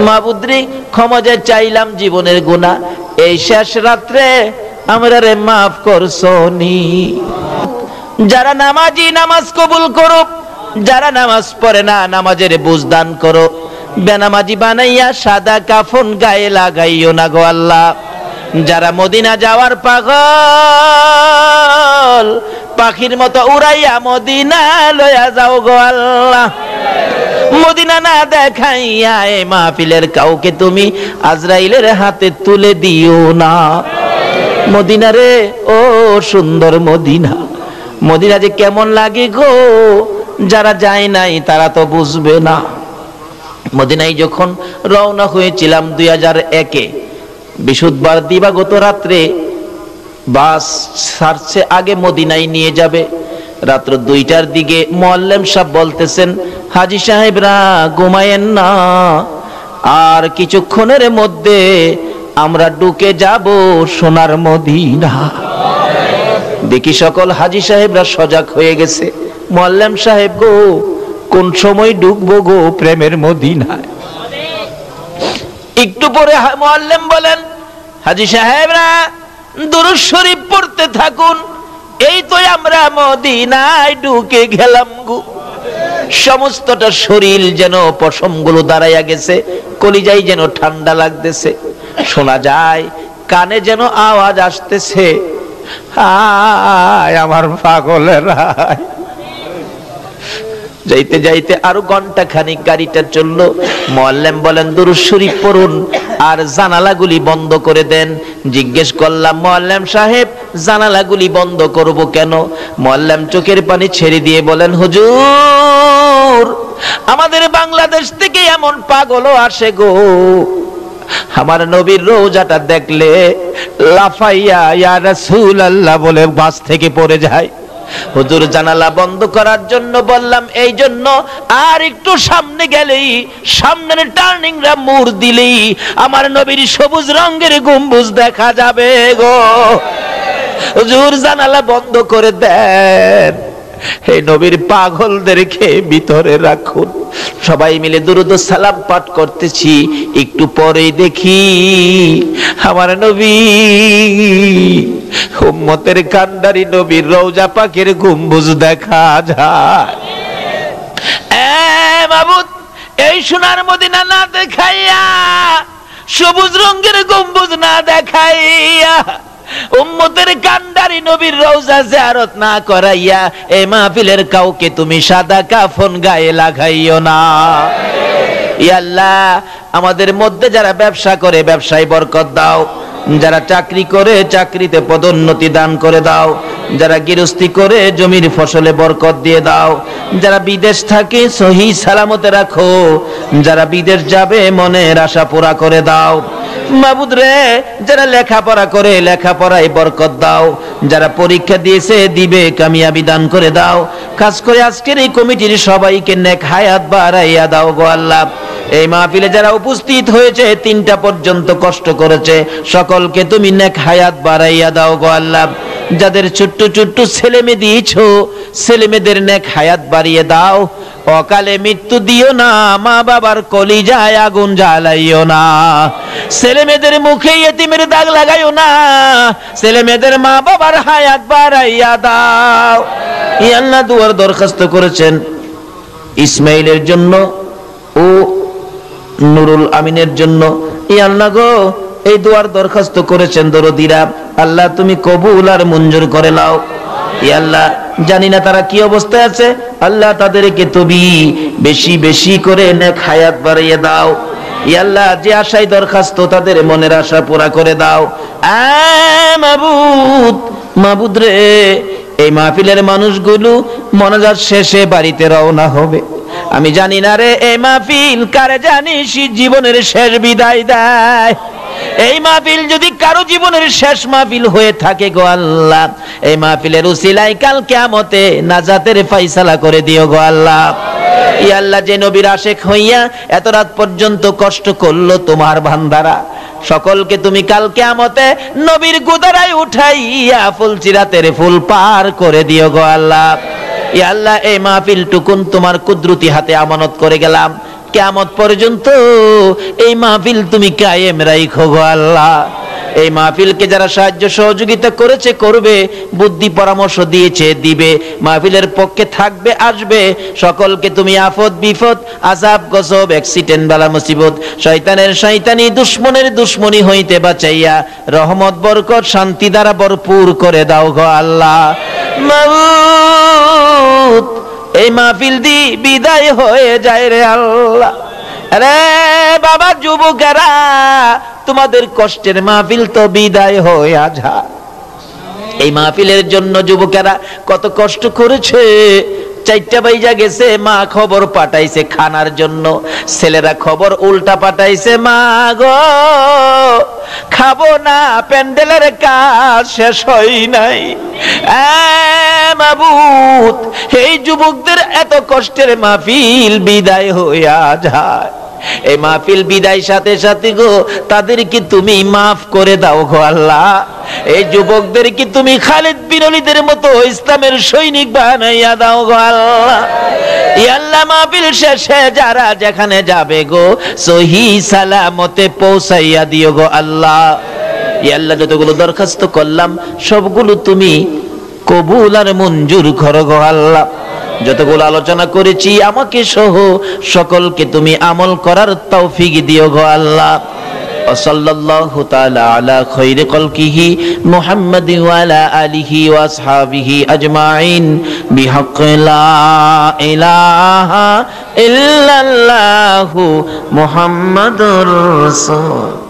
মাবুদ রে, ক্ষমা যে চাইলাম জীবনের গুনাহ, এই শেষ রাত্রে আমরা রে মাফ করছনি। যারা নামাজি নামাজ কবুল করো, যারা নামাজ পড়ে না নামাজের বুঝ দান করো, বেনামাজি বানাইয়া সাদা কাফন গায়ে লাগাইও না গো আল্লাহ। যারা মদিনা যাওয়ার পাগল, পাখির মতো উড়াইয়া মদিনা লইয়া যাও গো আল্লাহ। মদিনা না দেখাইয়া এই মাহফিলের কাউকে তুমি আজরাইলের হাতে তুলে দিও না। মদিনা রে, ও সুন্দর মদিনা, মদিনা যে কেমন লাগে গো, যারা যায় নাই তারা তো বুঝবে না। মদিনায় যখন রওনা হয়েছিলাম 2001-এ, বৃহস্পতিবার দিবাগত রাত্রে বাস ছাড়ছে, আগে মদিনায় নিয়ে যাবে। রাত্র 2টার দিকে মুআল্লিম সাহেব বলতেছেন, হাজী সাহেবরা ঘুমায়েন না, আর কিছুক্ষণের মধ্যে আমরা ঢুকে যাব সোনার মদিনা। দেখি সকল হাজী সাহেবরা সজাগ হয়ে গেছে। মুআল্লিম সাহেব গো, কোন সময় ঢুকবো গো প্রেমের মদিনায়? একটু পরে মুআল্লিম বলেন, হাজী সাহেবরা দুরূদ শরীফ পড়তে থাকুন, এই তো আমরা মদিনায় ঢুকে গেলাম গো। সমস্তটা শরীর যেন পশমগুলো দাঁড়াইয়া গেছে, কলিজায় যেন ঠান্ডা লাগতেছে, শোনা যায় কানে যেন আওয়াজ আসতেছে, হায় আমার পাগলেরা। যাইতে যাইতে আরো ঘন্টা খানিক গাড়িটা চললো। মুআল্লিম বলেন, দুরূদ শরীফ পড়ুন আর জানালাগুলি বন্ধ করে দেন। জিজ্ঞেস করলাম, মুআল্লিম সাহেব জানালাগুলি বন্ধ করব কেন? মুআল্লিম চোখের পানি ছেড়ে দিয়ে বলেন, হুজুর আমাদের বাংলাদেশ থেকে এমন পাগলও আসে গো, আমার নবীর রওজাটা দেখলে লাফাইয়া ইয়া রাসূলুল্লাহ বলে বাস থেকে পড়ে যায়। হুজুর জানালা বন্ধ করার জন্য বললাম, এই জন্য আর একটু সামনে গেলেই, সামনের টার্নিংরা মোড় দিলেই আমার নবীর সবুজ রঙের গম্বুজ দেখা যাবে গো। হুজুর জানালা বন্ধ করে দেন, এই নবীর পাগলদেরকে ভিতরে রাখুন। সবাই মিলে দুরূদ ও সালাম পাঠ করতেছি, একটু পরেই দেখি আমার নবী, উম্মতের কান্ডারি নবীর রওজা পাকের গম্বুজ দেখা যায়। এ মাবুদ, এই সোনার মদিনা না দেখাইয়া, সবুজ রঙের গম্বুজ না দেখাইয়া, উম্মতের কান্ডারি নবীর রওজা জিয়ারত না করাইয়া এই মাহফিলের কাউকে তুমি সাদা কাফন গায়ে লাগাইও না। ইয়া আল্লাহ, আমাদের মধ্যে যারা ব্যবসা করে ব্যবসায় বরকত দাও, যারা চাকরি করে চাকরিতে পদোন্নতি দান করে দাও, যারা গৃহস্থী করে জমির ফসলে বরকত দিয়ে দাও, যারা বিদেশ থাকে সহি সালামতে রাখো, যারা বিদেশ যাবে মনের আশা পুরা করে দাও। মাবুদ রে, যারা লেখাপড়া করে লেখাপড়ায় বরকত দাও, যারা পরীক্ষা দিয়েছে দিবে কামিয়াবি দান করে দাও। খাস করে আজকের এই কমিটির সবাইকে নেক হায়াত বাড়াইয়া দাও গো আল্লাহ। এই মাহফিলে যারা উপস্থিত হয়েছে 3টা পর্যন্ত কষ্ট করেছে, সকলকে তুমি নেক হায়াত বাড়াইয়া দাও গো আল্লাহ। যাদের ছোট্ট ছোট্ট ছেলে মেয়ে দিয়েছো, ছেলে মেয়েদের নেক হায়াত বাড়িয়ে দাও। অকালে মৃত্যু দিও না, মা বাবার কলিজায় আগুন জ্বালাইও না, ছেলে মেয়েদের মুখে ইতিমের দাগ লাগাইও না, ছেলে মেয়েদের মা বাবার হায়াত বাড়াইয়া দাও। ইয়া আল্লাহ, দুয়ার দরখাস্ত করেছেন ইসমাইলের জন্য ও নুরুল আমিনের জন্য। ইয়া আল্লাহ গো, এই দুয়ার দরখাস্ত করেছেন দরদিরা, আল্লাহ তুমি কবুল আর মঞ্জুর করে নাও। ইয়া আল্লাহ, জানি না তারা কি অবস্থায় আছে, আল্লাহ তাদেরকে তুমি বেশি বেশি করে নেক হায়াত বাড়িয়ে দাও। ইয়া আল্লাহ, যে আশায় দরখাস্ত তাদের মনের আশা পুরা করে দাও। মাবুদ, মাবুদ রে, এই মাহফিলের মানুষগুলো মনাজাত শেষে বাড়িতে রওনা হবে। আমি জানি না রে, এই মাহফিল কারে জানিস জীবনের শেষ বিদায় দেয়। এই মাহফিল যদি কারো জীবনের শেষ মাহফিল হয়ে থাকে গো আল্লাহ, এই মাহফিলের উসিলায় কাল কিয়ামতে নাজাতের ফয়সালা করে দিও গো আল্লাহ। ইয়া আল্লাহ, যে নবীর আশিক হইয়া এত রাত পর্যন্ত কষ্ট করলো তোমার বান্দারা, সকলকে তুমি কাল কিয়ামতে নবীর গুদারায় উঠাইয়া ফুলসিরাতের ফুল পার করে দিও গো আল্লাহ। ইয়া আল্লাহ, এই মাহফিল টুকুন তোমার কুদরতি হাতে আমানত করে গেলাম, কিয়ামত পর্যন্ত এই মাহফিল তুমি কায়েম রাখো গো আল্লাহ। এই মাহফিলকে যারা সাহায্য সহযোগিতা করেছে, করবে, বুদ্ধি পরামর্শ দিয়েছে, দিবে, মাহফিলের পক্ষে থাকবে, আসবে, সকলকে তুমি আফত বিপদ আযাব গজব অ্যাক্সিডেন্ট বালা মুসিবত শয়তানের শয়তানি দুশমনের দুশমনি হইতে বাঁচাইয়া রহমত বরকত শান্তি দ্বারা ভরপুর করে দাও গো আল্লাহ। মাবুদ এই মাহফিল দি বিদায় হয়ে যায় রে আল্লাহ। আরে বাবা যুবকেরা, তোমাদের কষ্টের মাহফিল তো বিদায় হয়ে যায়। এই মাহফিলের জন্য যুবকেরা কত কষ্ট করেছে। 4টা বাইজা গেছে, মা খবর পাঠাইছে খানার জন্য, ছেলেরা খবর উল্টা পাঠাইছে, মা গো খাবো না, প্যান্ডেলের কাজ শেষ হয় নাই। মাবুদ এই যুবকদের এত কষ্টের মাহফিল বিদায় হইয়া যায়। এই মাহফিল বিদায় সাথে সাথে গো তাদেরকে তুমি মাফ করে দাও গো আল্লাহ। এই যুবকদেরকে তুমি খালিদ বিন ওলীদের মতো ইসলামের সৈনিক বানাইয়া দাও গো আল্লাহ। ইয়া আল্লাহ মাহফিল শেষে যারা যেখানে যাবে গো সহি সালামতে পৌঁছাইয়া দিও গো আল্লাহ। ইয়া আল্লাহ যতগুলো দরখাস্ত করলাম সবগুলো তুমি কবুল আর মঞ্জুর করো গো আল্লাহ। যতগুলো আলোচনা করেছি আমাকে সহ সকলকে তুমি আমল করার তৌফিক দিও গো আল্লাহ। সাল্লাল্লাহু তাআলা আলা খায়রি খালকিহি মুহাম্মাদি ওয়া আলা আলিহি ওয়া আসহাবিহি আজমাইন বিহাক্কি লা ইলাহা ইল্লাল্লাহু মুহাম্মাদুর রাসূল।